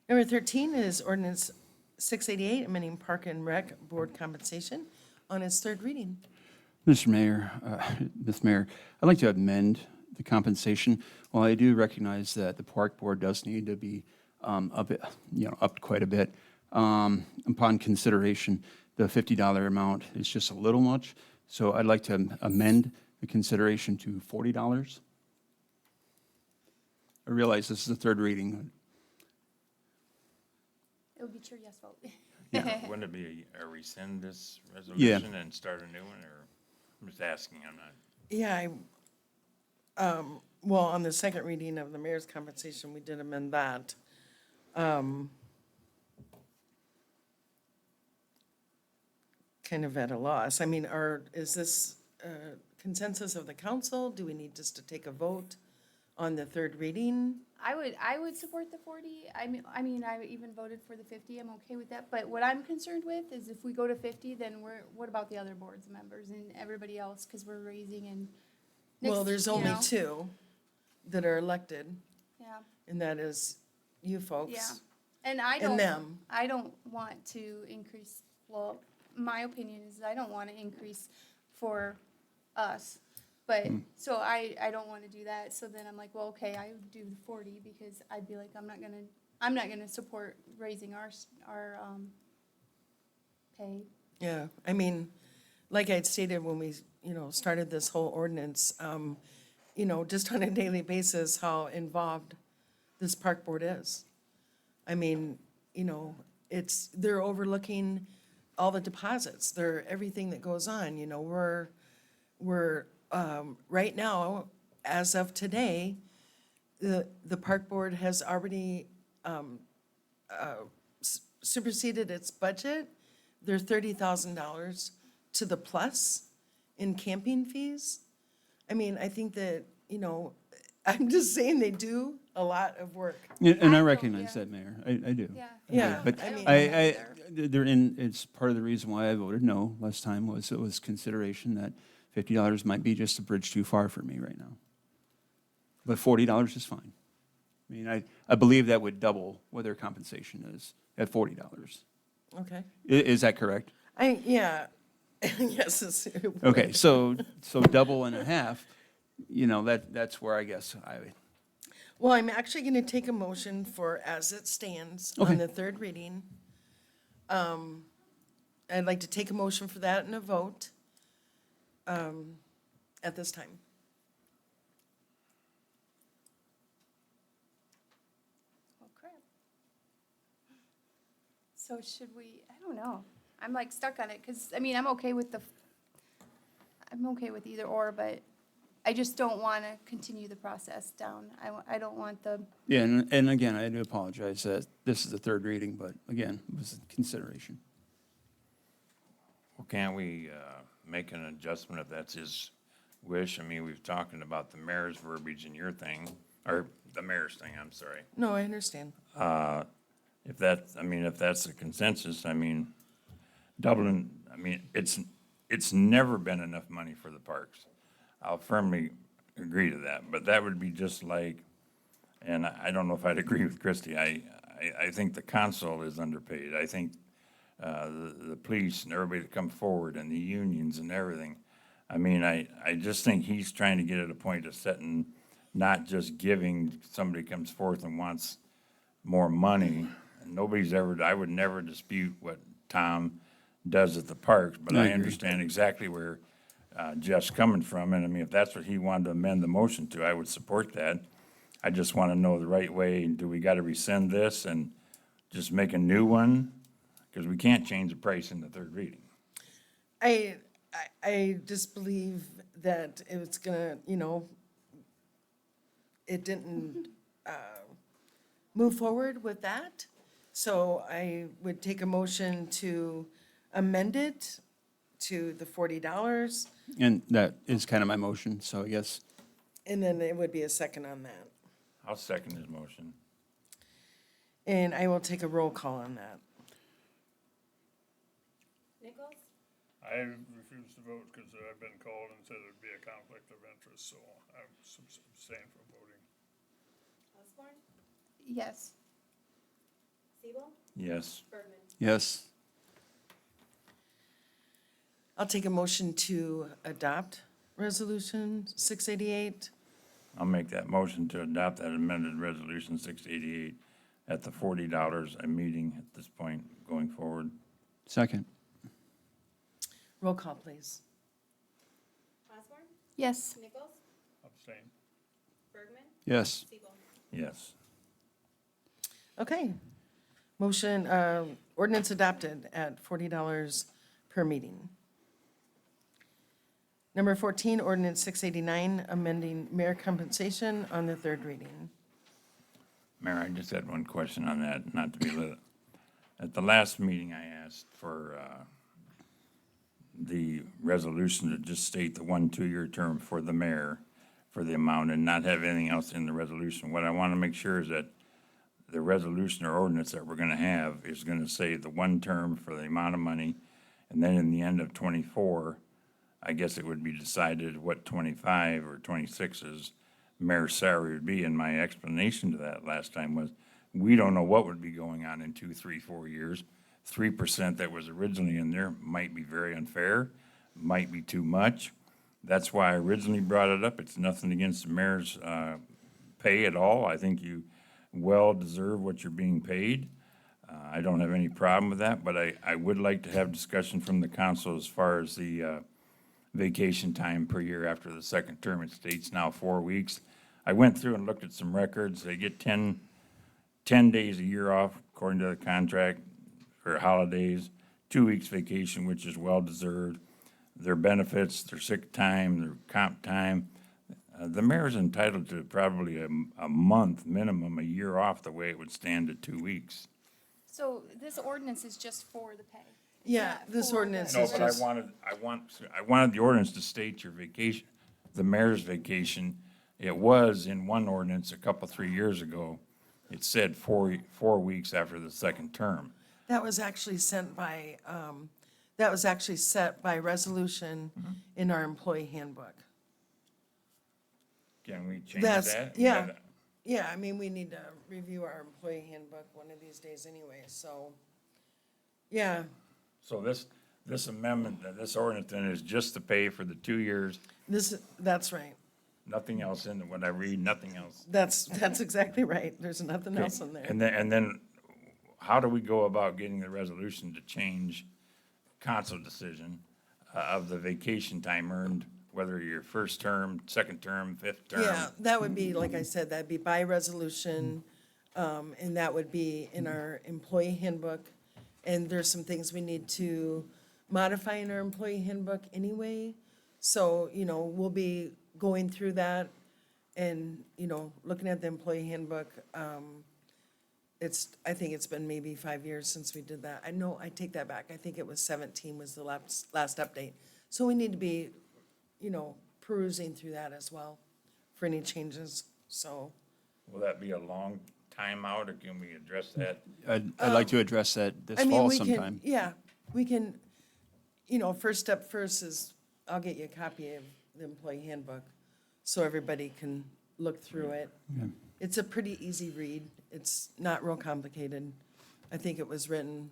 Number 13 is ordinance 688, amending Park and Rec Board compensation on its third reading. Mr. Mayor, Ms. Mayor, I'd like to amend the compensation. While I do recognize that the Park Board does need to be a bit, upped quite a bit, upon consideration, the $50 amount is just a little much. So I'd like to amend the consideration to $40. I realize this is the third reading. It would be your yes vote. Wouldn't it be a rescind this resolution and start a new one, or, I'm just asking, I'm not. Yeah, well, on the second reading of the mayor's compensation, we did amend that. Kind of at a loss. I mean, is this consensus of the council? Do we need just to take a vote on the third reading? I would support the 40. I mean, I even voted for the 50. I'm okay with that. But what I'm concerned with is if we go to 50, then what about the other boards members and everybody else? Because we're raising and. Well, next, there's you only know, two that are elected, Yeah, and that is you folks. yeah. And And them. I don't want to increase, well, my opinion is I don't want to increase for us. But, so I don't want to do that. So then I'm like, well, okay, I would do the 40 because I'd be like, I'm not gonna support raising our pay. Yeah, I mean, like I'd stated when we, started this whole ordinance, just on a daily basis, how involved this park board is. I mean, they're overlooking all the deposits, everything that goes on, we're, right now, as of today, the park board has already, superseded its budget. They're $30,000 to the plus in camping fees. I mean, I think that, I'm just saying they do a lot of work. Yeah, and I I don't- recognize yeah. that, Mayor. I do. Yeah. Yeah, But I mean- they're in, it's part of the reason why I voted no last time was it was consideration that $50 might be just a bridge too far for me right now. But $40 is fine. I mean, I believe that would double what their compensation is at $40. Okay. Is that correct? Yeah, yes, it would. Okay, so double and a half, that's where I guess Well, I'm actually going to take a motion for as it stands Okay. on the third reading. I'd like to take a motion for that and a vote at this time. Oh, crap. So should we, I don't know. I'm like stuck on it because, I mean, I'm okay with either or, but I just don't want to continue the process down. I don't want the, Yeah, and again, I do apologize that this is the third reading, but again, it was a consideration. Well, can't we make an adjustment if that's his wish? I mean, we've talking about the mayor's verbiage in your thing, or the mayor's thing, I'm sorry. No, I understand. If that's the consensus, doubling, it's never been enough money for the parks. I'll firmly agree to that, but that would be just like, and I don't know if I'd agree with Christie, I think the council is underpaid. I think the police and everybody that come forward and the unions and everything. I just think he's trying to get at a point of setting, not just giving, somebody comes forth and wants more money. I would never dispute what Tom does at the parks, but I I agree. understand exactly where Jeff's coming from, and if that's what he wanted to amend the motion to, I would support that. I just want to know the right way, do we got to rescind this and just make a new one? Because we can't change the price in the third reading. I just believe that it's gonna, it didn't move forward with that. So I would take a motion to amend it to the $40, And that is kind of my motion, so I guess, and then it would be a second on that. I'll second his motion. And I will take a roll call on that. Nichols? I refuse to vote because I've been called and said it'd be a conflict of interest, so I'm abstaining from voting. Osborne? yes. Siebel? Yes. Bergman? yes. I'll take a motion to adopt Resolution 688. I'll make that motion to adopt that amended resolution 688 at the $40 a meeting at this point going forward. Second. Roll call, please. Osborne, Yes. Nichols, Abstain. Bergman, Yes. Siebel. Yes. Okay. Motion, ordinance adopted at $40 per meeting. Number 14, ordinance 689, amending mayor compensation on the third reading. Mayor, I just had one question on that, not to be lit. At the last meeting, I asked for the resolution to just state the 1 2-year term for the mayor for the amount and not have anything else in the resolution. What I want to make sure is that the resolution or ordinance that we're going to have is going to say the 1 term for the amount of money, and then in the end of '24, I guess it would be decided what '25 or '26's mayor's salary would be. And my explanation to that last time was, we don't know what would be going on in 2, 3, 4 years. 3% that was originally in there might be very unfair, might be too much. That's why I originally brought it up. It's nothing against the mayor's pay at all. I think you well deserve what you're being paid. I don't have any problem with that, but I would like to have discussion from the council as far as the vacation time per year after the second term. It states now 4 weeks. I went through and looked at some records. They get 10 days a year off according to the contract for holidays, 2 weeks vacation, which is well-deserved. Their benefits, their sick time, their comp time. The mayor's entitled to probably a month minimum, a year off, the way it would stand at 2 weeks. So this ordinance is just for the pay? Yeah, Not this for ordinance the- No, is but just, I wanted the ordinance to state your vacation, the mayor's vacation. It was in one ordinance a couple, 3 years ago. It said 4 weeks after the second term. that was actually sent by, that was actually set by resolution in our employee handbook. Can we change That's, that? yeah. Yeah, I mean, we need to review our employee handbook one of these days anyway, so, yeah. So this amendment, this ordinance then is just to pay for the 2 years, That's right. nothing else in it. When I read, nothing else. That's exactly right. There's nothing else in there. And then, how do we go about getting the resolution to change council decision of the vacation time earned, whether you're first term, second term, fifth term? Yeah, that would be, like I said, that'd be by resolution, and that would be in our employee handbook. And there's some things we need to modify in our employee handbook anyway. So, we'll be going through that and, looking at the employee handbook. I think it's been maybe 5 years since we did that. I take that back. I think it was 17 was the last update. So we need to be, perusing through that as well for any changes, so. Will that be a long timeout, or can we address that? I'd like to address that this I mean, fall we can, sometime. yeah, we can, first step first is, I'll get you a copy of the employee handbook, so everybody can look through it. It's a pretty easy read, it's not real complicated. I think it was written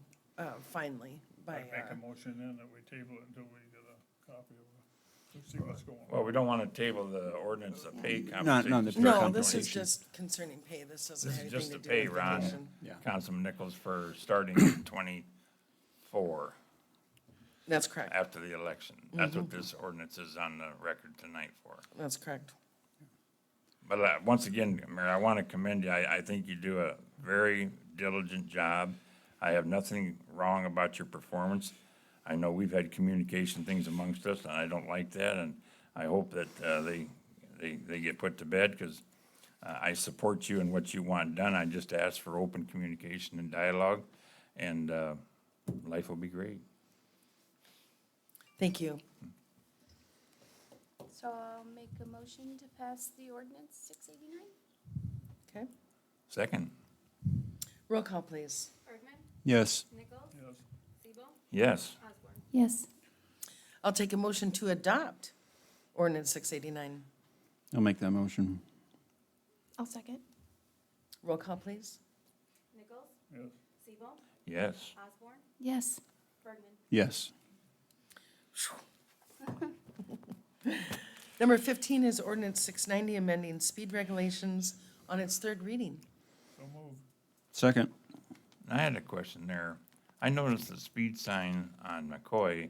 finely by, I'd make a motion then that we table it until we get a copy of it, to see what's going on. Well, we don't want to table the ordinance of pay no, compensation. the no, Fair this is compensation. just concerning pay, this doesn't This have is anything just to to do pay with Ron, vacation. Yeah. Councilman Nichols for starting in '24 That's correct, after the election. That's what this ordinance is on the record tonight for. that's correct. But once again, Mayor, I want to commend you. I think you do a very diligent job. I have nothing wrong about your performance. I know we've had communication things amongst us, and I don't like that, and I hope that they get put to bed, because I support you in what you want done. I just ask for open communication and dialogue, and life will be great. Thank you. So I'll make a motion to pass the ordinance 689? Okay, Second, roll call, please. Bergman, Yes. Nichols, Yes. Siebel, yes. Osborne. Yes. I'll take a motion to adopt ordinance 689. I'll make that motion. I'll second. Roll call, please. Nichols, Yes. Siebel, Yes. Osborne, Yes. Bergman. Yes. Number 15 is ordinance 690, amending speed regulations on its third reading. So moved. Second. I had a question there. I noticed the speed sign on McCoy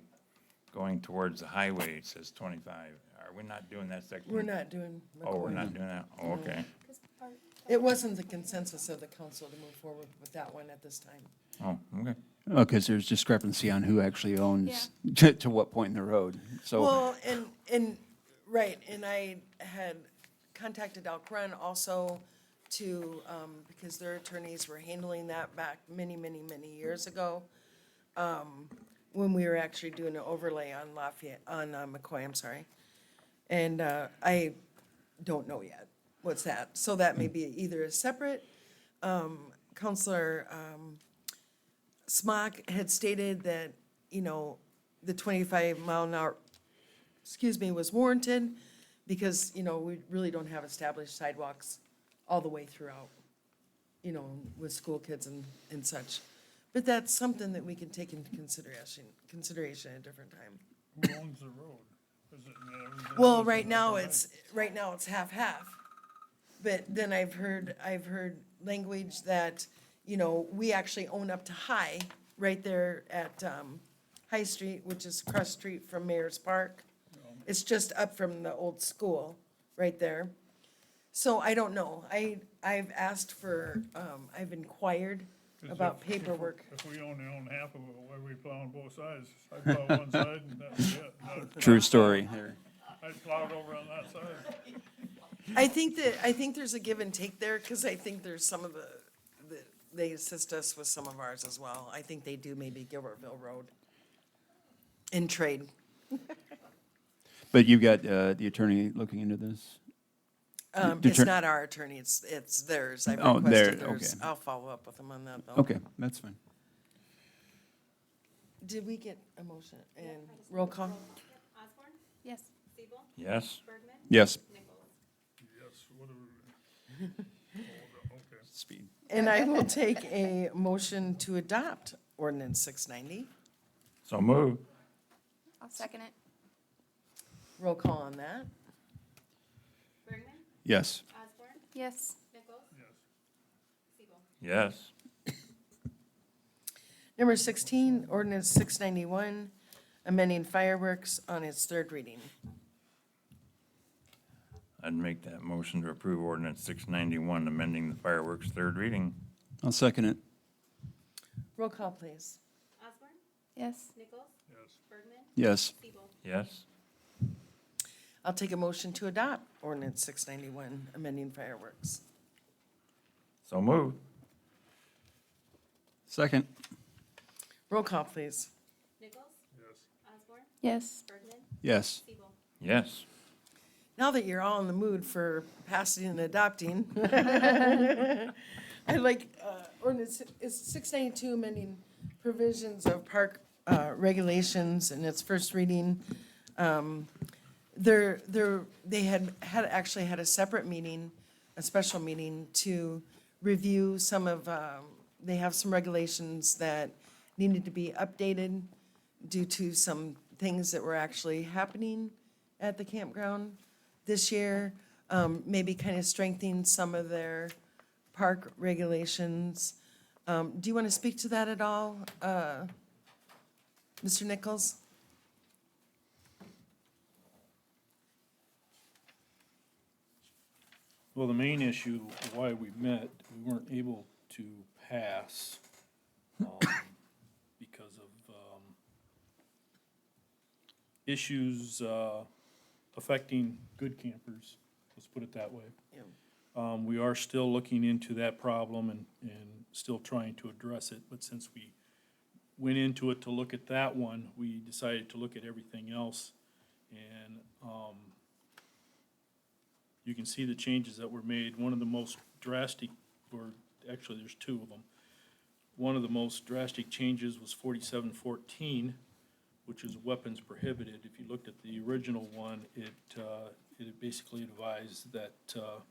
going towards the highway, it says 25. Are we not doing that section? We're not doing Oh, we're McCoy. not doing that? Oh, okay. It wasn't the consensus of the council to move forward with that one at this time. Oh, okay. Oh, because there's discrepancy on who actually owns to what point in the road. So, Well, right, and I had contacted Alcrun also to, because their attorneys were handling that back many, many, many years ago, when we were actually doing an overlay on Lafayette, on McCoy, I'm sorry. And I don't know yet what's that. So that may be either a separate, Counselor Smock had stated that, you know, the 25 mile an hour, was warranted because, you know, we really don't have established sidewalks all the way throughout, you know, with school kids and such. But that's something that we can take into consideration at a different time. Who owns the road? Is it, Well, right now it's half-half. But then I've heard language that, you know, we actually own up to High, right there at, High Street, which is across the street from Mayor's Park. It's just up from the old school, right there. So I don't know. I've asked for, I've inquired about paperwork. If we only own half of it, why are we plowing both sides? I plow one side and that was it. true story there. I plowed over on that side. I think there's a give and take there, because I think there's some of they assist us with some of ours as well. I think they do maybe Gilbertville Road in trade. But you've got the attorney looking into this? It's not our attorney, it's theirs. I've Oh, requested there, theirs. okay. I'll follow up with them on that, though. Okay, that's fine. Did we get a motion and roll call? Osborne, Yes. Siebel, Yes? Bergman, Yes. Nichols. Yes, whatever. Okay. Speed. And I will take a motion to adopt ordinance 690. So move. I'll second it. Roll call on that. Bergman, Yes. Osborne, Yes. Nichols, Yes. Siebel. Yes. Number 16, ordinance 691, amending fireworks on its third reading. I'd make that motion to approve ordinance 691, amending the fireworks third reading. I'll second it. Roll call, please. Osborne, Yes. Nichols, Yes. Bergman, Yes. Siebel. Yes? I'll take a motion to adopt ordinance 691, amending fireworks. So move. Second. Roll call, please. Nichols, Yes. Osborne, Yes. Bergman, Yes. Siebel. Yes. Now that you're all in the mood for passing and adopting, I like ordinance, is 692 amending provisions of park regulations in its first reading. They had actually had a separate meeting, a special meeting to review some of, they have some regulations that needed to be updated due to some things that were actually happening at the campground this year. Maybe kind of strengthening some of their park regulations. Do you want to speak to that at all, Mr. Nichols? Well, the main issue why we met, we weren't able to pass because of issues affecting good campers, let's put it that way. Yeah. We are still looking into that problem and still trying to address it, but since we went into it to look at that one, we decided to look at everything else. And you can see the changes that were made. One of the most drastic, or actually there's two of them. One of the most drastic changes was 4714, which is weapons prohibited. If you looked at the original one, it basically advised that the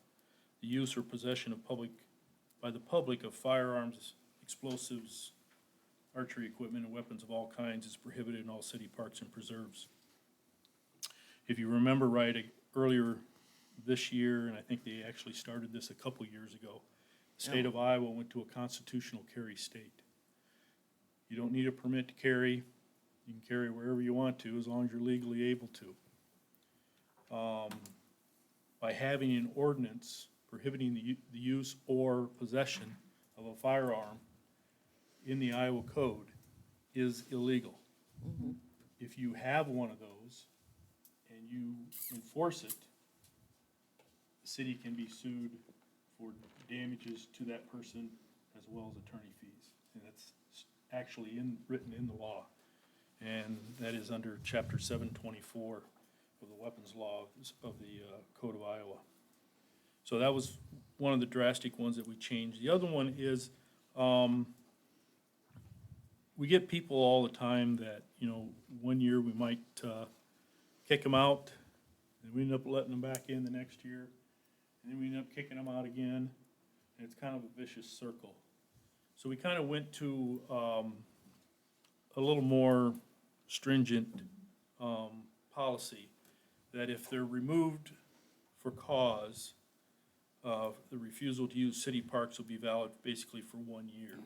use or possession of by the public of firearms, explosives, archery equipment, and weapons of all kinds is prohibited in all city parks and preserves. If you remember right, earlier this year, and I think they actually started this a couple years ago, the state of Iowa went to a constitutional carry state. You don't need a permit to carry. You can carry wherever you want to, as long as you're legally able to. By having an ordinance prohibiting the use or possession of a firearm in the Iowa code is illegal. If you have one of those and you enforce it, the city can be sued for damages to that person as well as attorney fees. And that's actually written in the law. And that is under chapter 724 of the weapons law of the Code of Iowa. So that was one of the drastic ones that we changed. The other one is, we get people all the time that, you know, one year we might kick them out, and we end up letting them back in the next year, and then we end up kicking them out again, and it's kind of a vicious circle. So we kind of went to a little more stringent policy, that if they're removed for cause, the refusal to use city parks will be valid basically for 1 year.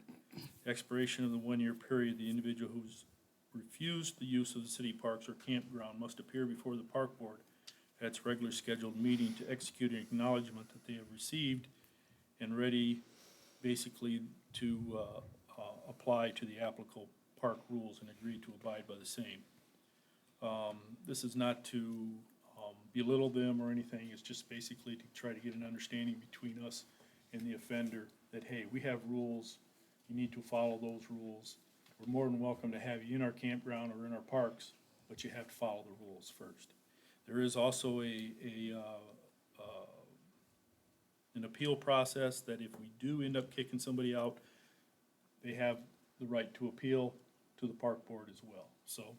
Expiration of the 1 year period, the individual who's refused the use of the city parks or campground must appear before the park board at its regular scheduled meeting to execute an acknowledgement that they have received and ready basically to apply to the applicable park rules and agree to abide by the same. This is not to belittle them or anything, it's just basically to try to get an understanding between us and the offender that, hey, we have rules, you need to follow those rules. We're more than welcome to have you in our campground or in our parks, but you have to follow the rules first. There is also an appeal process that if we do end up kicking somebody out, they have the right to appeal to the park board as well. So,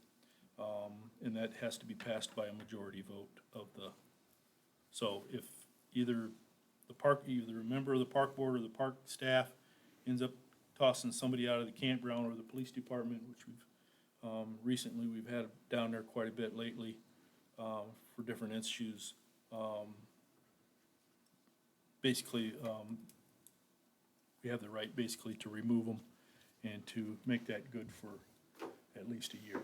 and that has to be passed by a majority vote of the, so if either either a member of the park board or the park staff ends up tossing somebody out of the campground or the police department, which recently we've had down there quite a bit lately, for different issues. Basically, we have the right basically to remove them and to make that good for at least a year.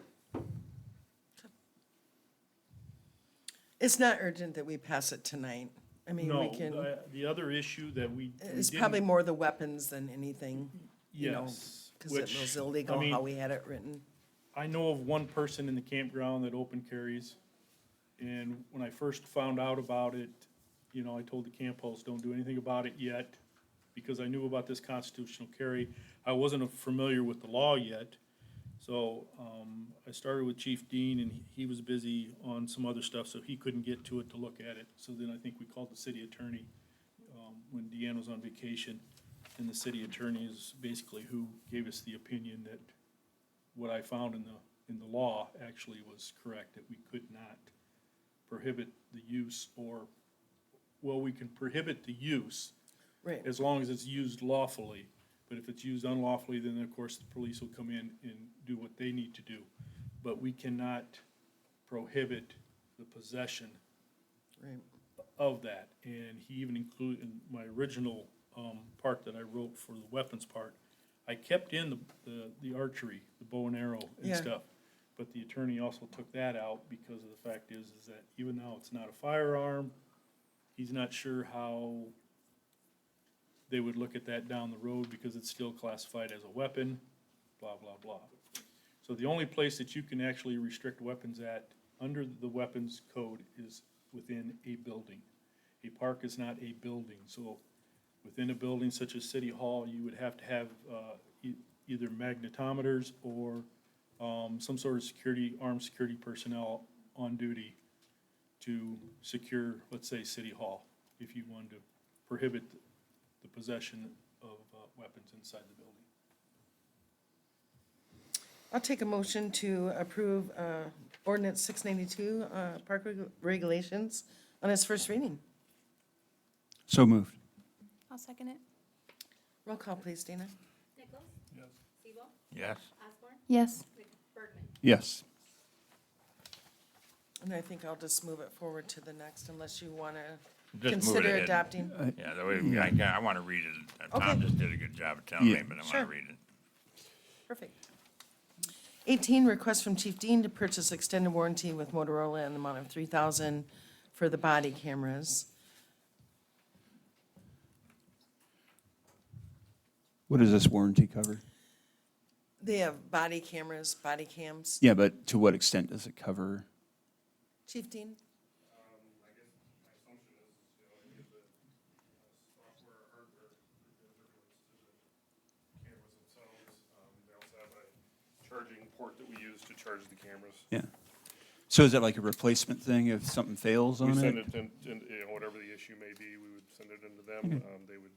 It's not urgent that we pass it tonight. I mean, we No, can, the other issue that we it's didn't- probably more the weapons than anything, you know, Yes, because it which, was I illegal mean, how we had it written. I know of one person in the campground that open carries, and when I first found out about it, you know, I told the camp host, don't do anything about it yet, because I knew about this constitutional carry. I wasn't familiar with the law yet, so, I started with Chief Dean, and he was busy on some other stuff, so he couldn't get to it to look at it. So then I think we called the city attorney, when Deanne was on vacation, and the city attorney is basically who gave us the opinion that what I found in the law actually was correct, that we could not prohibit the use or, well, we can prohibit the use Right, as long as it's used lawfully. But if it's used unlawfully, then of course the police will come in and do what they need to do. But we cannot prohibit the possession right. of that. And he even included, in my original part that I wrote for the weapons part, I kept in the archery, the bow and arrow and Yeah. stuff. But the attorney also took that out because of the fact is that even though it's not a firearm, he's not sure how they would look at that down the road because it's still classified as a weapon, blah, blah, blah. So the only place that you can actually restrict weapons at, under the weapons code, is within a building. A park is not a building, so within a building such as City Hall, you would have to have either magnetometers or some sort of armed security personnel on duty to secure, let's say, City Hall, if you wanted to prohibit the possession of weapons inside the building. I'll take a motion to approve ordinance 692, park regulations on its first reading. So moved. I'll second it. Roll call, please, Dana. Nichols? Yes. Siebel? Yes? Osborne? Yes. Bergman? Yes. And I think I'll just move it forward to the next unless you want to Just move it consider ahead. adopting. Yeah, that way, I want to read it. Tom Okay. just did a good job of telling me, Yeah. but I want Sure. to read it. Perfect. 18, request from Chief Dean to purchase extended warranty with Motorola in the amount of $3,000 for the body cameras. What does this warranty cover? They have body cameras, body cams. Yeah, but to what extent does it cover? Chief Dean? I guess my assumption is, any of the software, hardware, as it relates to the cameras themselves. They also have a charging port that we use to charge the cameras. Yeah. So is that like a replacement thing if something fails on We it? send it in, whatever the issue may be, we would send it into them. They would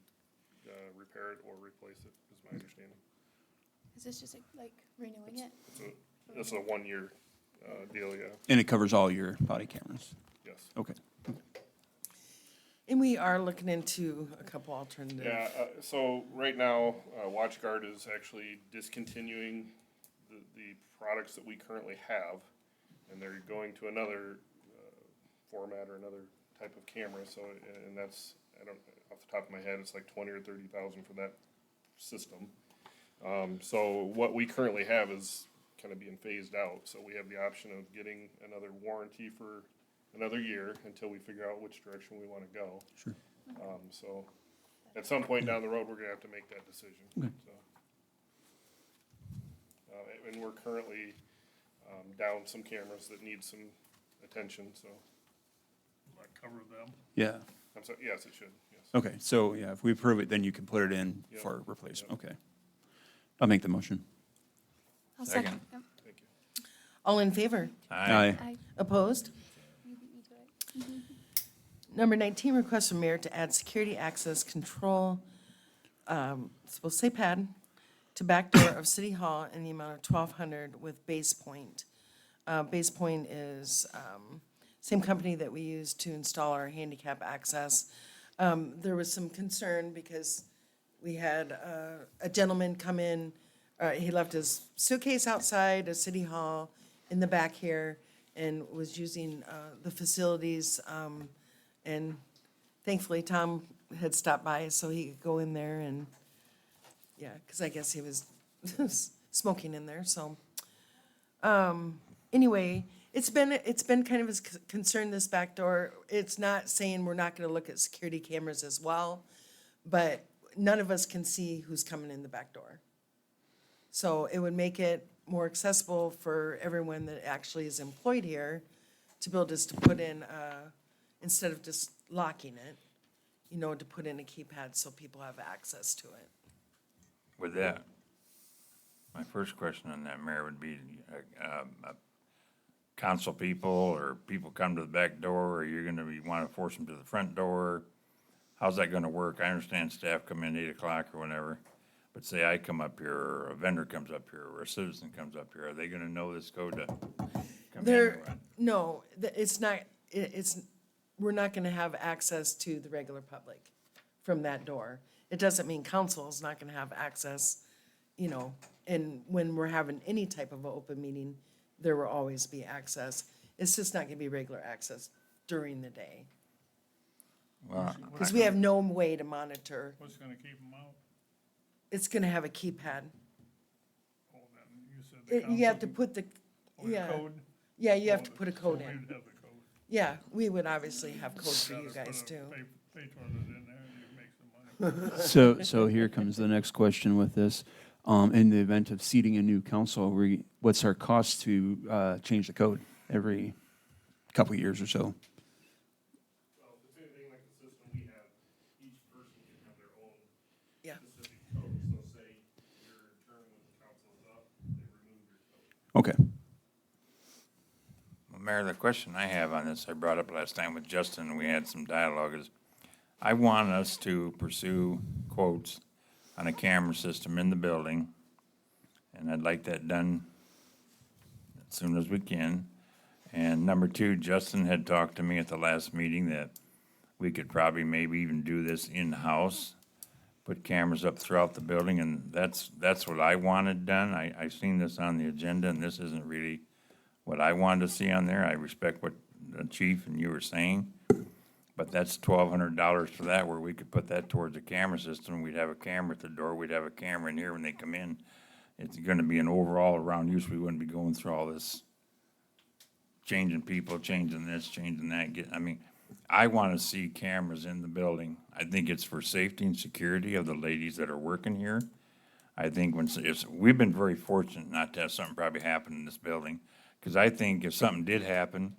repair it or replace it, is my understanding. Is this just like renewing it? This is a 1-year deal, yeah, And it covers all your body cameras? yes. Okay. And we are looking into a couple alternatives. Yeah, so right now, WatchGuard is actually discontinuing the products that we currently have, and they're going to another format or another type of camera, so, and that's, I don't, off the top of my head, it's like 20 or 30,000 for that system. So what we currently have is kind of being phased out, so we have the option of getting another warranty for another year until we figure out which direction we want to go. Sure. So at some point down the road, we're gonna have to make that decision. Okay. So. And we're currently down some cameras that need some attention, so, Will that cover them? Yeah. I'm sorry, yes, it should, yes. Okay, so yeah, if we approve it, then you can put it in Yep. for replacement. Okay. I'll make the motion. I'll Second. second. Yep. Thank you. All in favor? Aye. I, Opposed? you beat me to it. Number 19, request from mayor to add security access control, it's supposed to say pad, to back door of City Hall in the amount of $1,200 with Base Point. Base Point is same company that we use to install our handicap access. There was some concern because we had a gentleman come in, he left his suitcase outside of City Hall in the back here and was using the facilities. And thankfully, Tom had stopped by so he could go in there and, yeah, because I guess he was smoking in there, so. Anyway, it's been kind of a concern, this back door. It's not saying we're not gonna look at security cameras as well, but none of us can see who's coming in the back door. So it would make it more accessible for everyone that actually is employed here to be able just to put in, instead of just locking it, to put in a keypad so people have access to it. With that, my first question on that, Mayor, would be, council people or people come to the back door, or you're gonna wanna force them to the front door? How's that gonna work? I understand staff come in 8 o'clock or whenever, but say I come up here, or a vendor comes up here, or a citizen comes up here, are they gonna know this code to come in? or what? No, it's not, we're not gonna have access to the regular public from that door. It doesn't mean council's not gonna have access, and when we're having any type of an open meeting, there will always be access. It's just not gonna be regular access during the day. Well, Because we have no way to monitor. What's gonna keep them out? It's gonna have a keypad. Oh, then you said the council. You have to put the, or the yeah, code? yeah, you have Oh, to put a so code we'd in. have the code. Yeah, we would obviously have codes for Gotta you put guys a too. Pay toilet in there and you make some money. So here comes the next question with this. In the event of seating a new council, what's our cost to change the code every couple of years or so? Well, if it's anything like the system we have, each person can have their own Yeah. specific code. So say your term with the council is up, they remove your code. Okay. Well, Mayor, the question I have on this, I brought up last time with Justin, and we had some dialogue, is I want us to pursue quotes on a camera system in the building, and I'd like that done as soon as we can. And number two, Justin had talked to me at the last meeting that we could probably maybe even do this in-house, put cameras up throughout the building, and that's what I wanted done. I seen this on the agenda, and this isn't really what I wanted to see on there. I respect what the chief and you were saying, but that's $1,200 for that, where we could put that towards a camera system. We'd have a camera at the door, we'd have a camera in here when they come in. it's gonna be an overall around use. We wouldn't be going through all this changing people, changing this, changing that. I wanna see cameras in the building. I think it's for safety and security of the ladies that are working here. I think we've been very fortunate not to have something probably happen in this building. Cause I think if something did happen,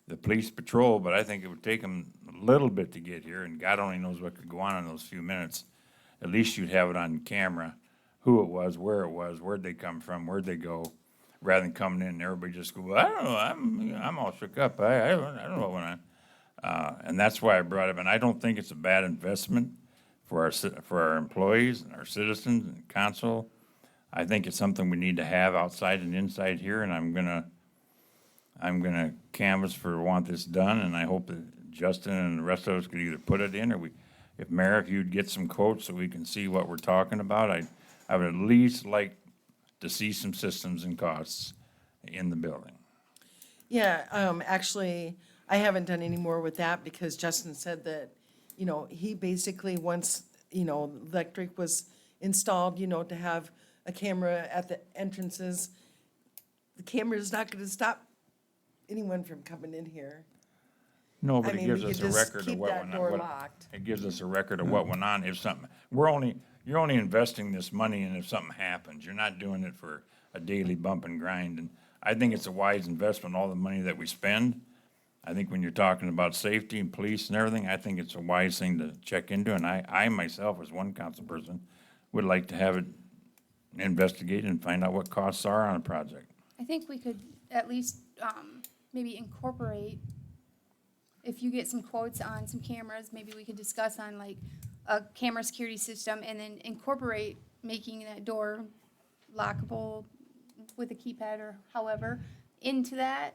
the police patrol, but I think it would take them a little bit to get here, and God only knows what could go on in those few minutes. At least you'd have it on camera, who it was, where'd they come from, where'd they go, rather than coming in and everybody just go, I don't know, I'm all shook up, I don't know what went on. And that's why I brought it up, and I don't think it's a bad investment for our employees and our citizens and council. I think it's something we need to have outside and inside here, and I'm gonna canvass want this done, and I hope that Justin and the rest of us could either put it in, or if Mayor, if you'd get some quotes so we can see what we're talking about, I would at least like to see some systems and costs in the building. Yeah, actually, I haven't done any more with that because Justin said that, he basically, once, electric was installed, to have a camera at the entrances, the camera is not gonna stop anyone from coming in here. No, I but it mean, gives we us could a just record of keep what that went door on. locked. It gives us a record of what went on. If something, you're only investing this money, and if something happens, you're not doing it for a daily bump and grind. And I think it's a wise investment, all the money that we spend. I think when you're talking about safety and police and everything, I think it's a wise thing to check into. And I myself, as one council person, would like to have it investigated and find out what costs are on a project. I think we could at least, maybe incorporate, if you get some quotes on some cameras, maybe we could discuss on like a camera security system and then incorporate making that door lockable with a keypad or however into that.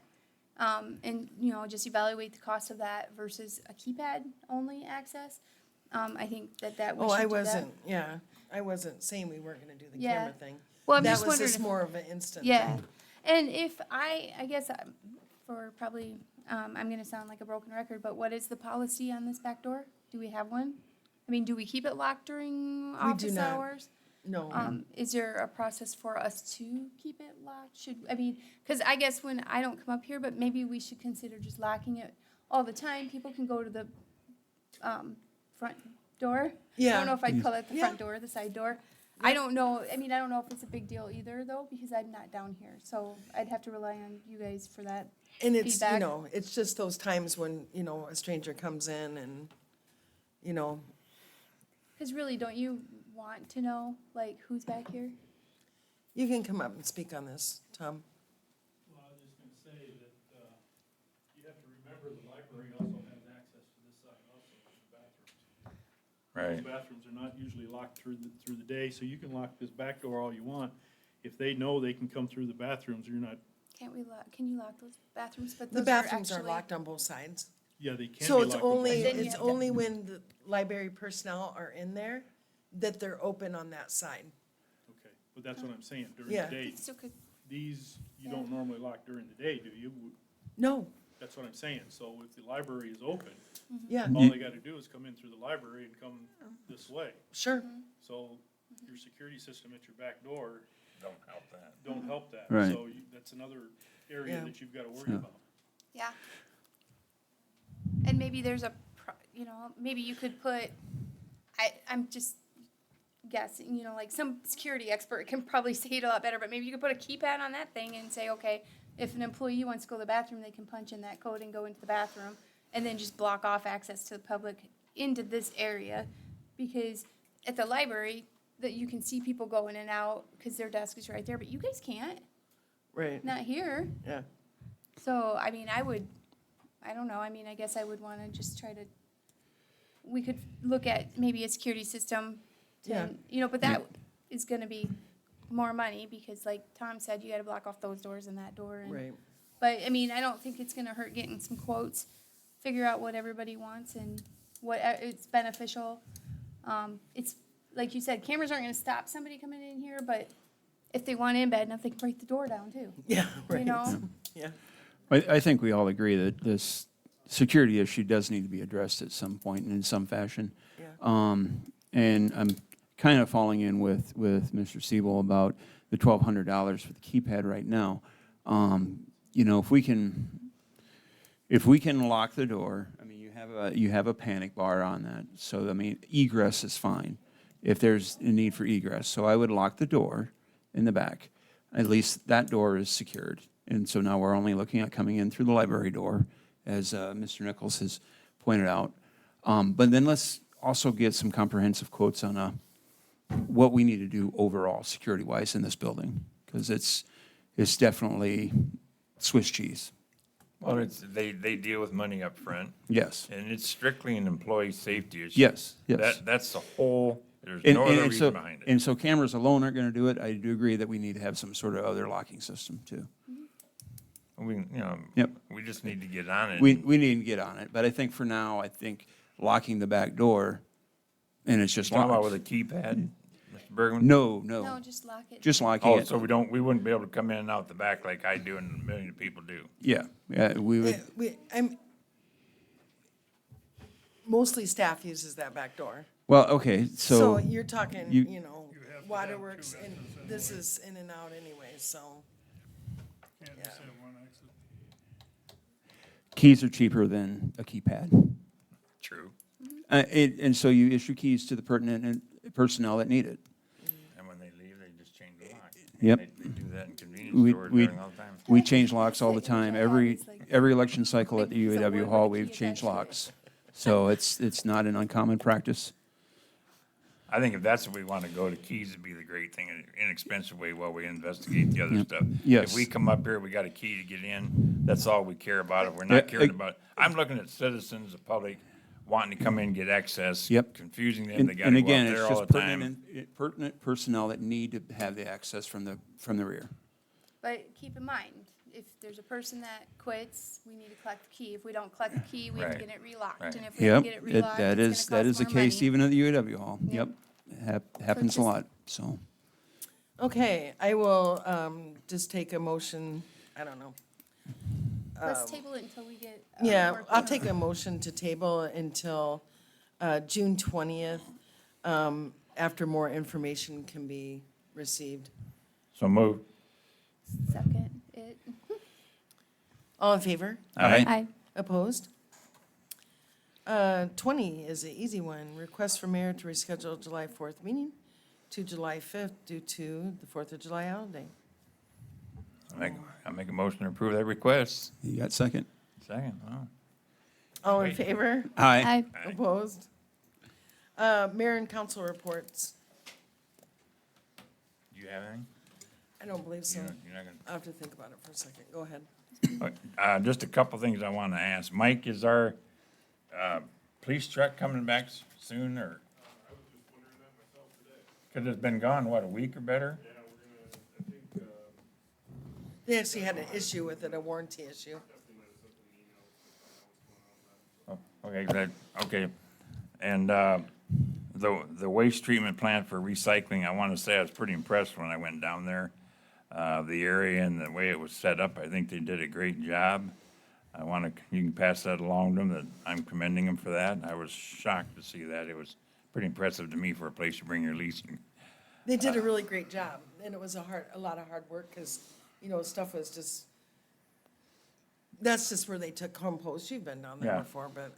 And, just evaluate the cost of that versus a keypad only access. I think that we Oh, should I do that. wasn't, yeah, I wasn't saying we weren't gonna do the Yeah. camera thing. Well, I'm That just was wondering just if- more of an instant Yeah, thing. and if I guess for probably, I'm gonna sound like a broken record, but what is the policy on this back door? Do we have one? I mean, do we keep it locked during do office not. hours? No, Is there a process for us to keep it locked? Cause I guess when I don't come up here, but maybe we should consider just locking it all the time. People can go to the, front door. I Yeah. don't know if I'd call it the front Yeah. door, the side door. I don't know, I don't know if it's a big deal either though, because I'm not down here, so I'd have to rely on you guys for that. and it's, feedback. it's just those times when, a stranger comes in and, Cause really, don't you want to know, like, who's back here? you can come up and speak on this, Tom. Well, I was just gonna say that, you have to remember the library also has access to this side also, to the bathrooms. Right. Those bathrooms are not usually locked through the day, so you can lock this back door all you want. If they know they can come through the bathrooms, you're not, Can you lock those bathrooms? But The those bathrooms are actually- locked on both sides. yeah, they can be So locked. it's with only, And then you it's have to- only when the library personnel are in there that they're open on that side. Okay, but that's what I'm saying, during Yeah. the day, It still could, these, you Yeah. don't normally lock during the day, do you? No, That's what I'm saying, so if the library is open, yeah, all they gotta do is come in through the library and come this way. sure, So your security system at your back door Don't help that. don't help that. Right. So that's another area Yeah. that you've gotta worry Yeah. about. yeah. And maybe there's maybe you could put, I'm just guessing, like some security expert can probably say it a lot better, but maybe you could put a keypad on that thing and say, okay, if an employee wants to go to the bathroom, they can punch in that code and go into the bathroom, and then just block off access to the public into this area. Because at the library, that you can see people going in and out, because their desk is right there, but you guys can't, right, not here. yeah. So, I don't know, I guess I would wanna just try to, we could look at maybe a security system to, but that is gonna be more money, because like Tom said, you gotta block off those doors and that door and. Right. But, I don't think it's gonna hurt getting some quotes, figure out what everybody wants and what it's beneficial. It's, like you said, cameras aren't gonna stop somebody coming in here, but if they want in bad enough, they can break the door down too, Yeah, right. you know? Yeah, I think we all agree that this security issue does need to be addressed at some point and in some fashion. yeah. And I'm kind of falling in with Mr. Siebel about the $1,200 for the keypad right now. You know, if we can lock the door, I mean, you have a panic bar on that, so, I mean, egress is fine if there's a need for egress. So I would lock the door in the back. At least that door is secured. And so now we're only looking at coming in through the library door, as Mr. Nichols has pointed out. But then let's also get some comprehensive quotes on what we need to do overall, security-wise, in this building, because it's definitely Swiss cheese. Well, they deal with money up front, Yes. and it's strictly an employee safety issue. Yes, yes. That's the whole, there's And, no and, other and so, reason behind it. and so cameras alone aren't gonna do it. I do agree that we need to have some sort of other locking system too. We, you know, Yep. we just need to get on it. We need to get on it, but I think for now, I think locking the back door, and it's just Talking about locked. with a keypad, Mr. Bergman? No, No, just lock it. just locking Oh, it. so we wouldn't be able to come in and out the back like I do and a million people do. Yeah, we would, Mostly staff uses that back door. well, okay, So so, you're talking, you- you know, You have to have waterworks, two and exits this anyway. is in and out anyway, so. Can't just have one exit. keys are cheaper than a keypad. True. And so you issue keys to the pertinent personnel that need it. And when they leave, they just change the lock. Yep. They do that in convenience We- stores we- all the time. We change locks all the time. Every election cycle at the Like, so UAW what Hall, would a we've key changed attach to it? locks. So it's not an uncommon practice. I think if that's what we want to go to, keys would be the great thing, an inexpensive way while we investigate the other stuff. Yes. If we come up here, we got a key to get in, that's all we care about. If we're not Yeah, caring about, I'm looking at citizens, the public, wanting to come in and get access. Yep. Confusing them, And they gotta and go again, up it's there all just the time. pertinent personnel that need to have the access from the rear. But keep in mind, if there's a person that quits, we need to collect the key. If we don't collect the key, we have to Right. get it relocked. Right. And if we Yep, don't get it relocked, that it's is gonna the cost more case money. even at the UAW Hall. Yep. Yep, happens a just- lot, so. Okay, I will, just take a motion, I don't know. Let's table it until we get. Yeah, more I'll quotes. take a motion to table until, June 20th, after more information can be received. So move. Second it. All in favor? Aye. Opposed? 20 is an easy one. Request for mayor to reschedule July 4th meeting to July 5th due to the 4th of July holiday. I make a motion to approve that request. You got second? Second, wow. All in Wait. favor? Aye. Aye. Opposed? Mayor and council reports. Do you have anything? I don't believe so. You're not gonna. I'll have to think about it for a second. Go ahead. Just a couple things I want to ask. Mike, is our police truck coming back soon, or? I was just wondering that myself today. Because it's been gone, what, a week or better? Yeah, we're gonna, I think, They actually had an issue with it, a warranty issue. Stephanie might have sent an email to find out what's going on with that. Oh, okay, good. And the waste treatment plant for recycling, I want to say I was pretty impressed when I went down there. The area and the way it was set up, I think they did a great job. You can pass that along to them, that I'm commending them for that. I was shocked to see that. It was pretty impressive to me for a place to bring your leasing. They did a really great job, and it was a lot of hard work, because, you know, stuff was just, that's just where they took compost. You've been down there Yeah. before, but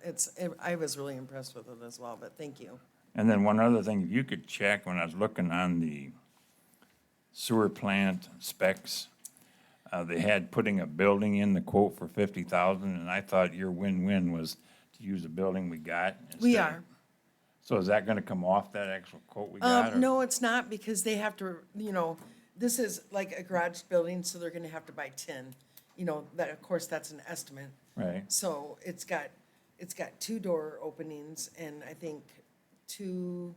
I was really impressed with it as well, but thank you. And then one other thing, if you could check, when I was looking on the sewer plant specs, they had putting a building in the quote for 50,000, and I thought your win-win was to use the building we got. We instead of- are. So is that gonna come off that actual quote we got? or- No, it's not, because they have to, you know, this is like a garage building, so they're gonna have to buy 10. You know, that, of course, that's an estimate. Right, So it's got 2 door openings, and I think 2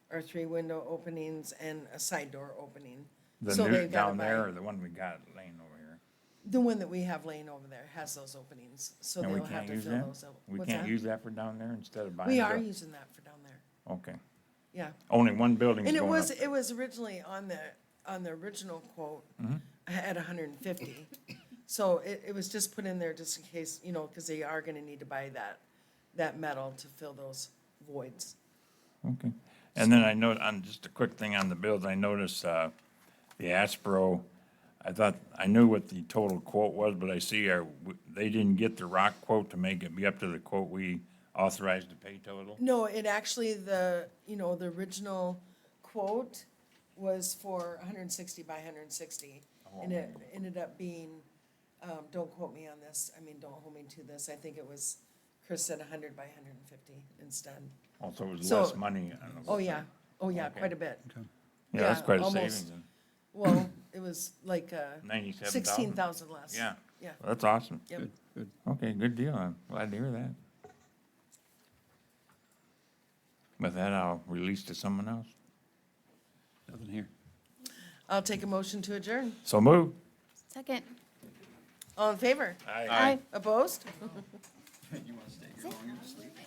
or 3 window openings and a side door opening. the So new they've gotta down there, buy- or the one we got laying over here? The one that we have laying over there has those openings, so And we they'll have can't to use fill that? those up. We What's can't that? use that for down there instead of buying? We the are buil- using that for down there, Okay, yeah. only one building's And going up. it was originally on the original quote Mm-hmm. at 150. So it was just put in there just in case, you know, because they are gonna need to buy that metal to fill those voids. Okay. And then I note, on just a quick thing on the bills, I noticed, the Aspro, I thought, I knew what the total quote was, but I see they didn't get the rock quote to make it be up to the quote we authorized to pay total? No, it actually, the original quote was for 160 by 160. And it ended up being, don't quote me on this, don't hold me to this, I think it was, Chris said 100 by 150 instead. Also, it was So- less money. I don't know. Oh, yeah, Okay. quite a bit. Yeah, that's yeah, quite a almost. savings then. Well, it was like, 97,000? 16,000 less. Yeah. Yeah, Well, that's awesome. yep. Good, good. Okay, good deal. I'm glad to hear that. With that, I'll release to someone else. Nothing here. I'll take a motion to adjourn. So move. Second. All in favor? Aye. Opposed? You want to stay here longer to sleep?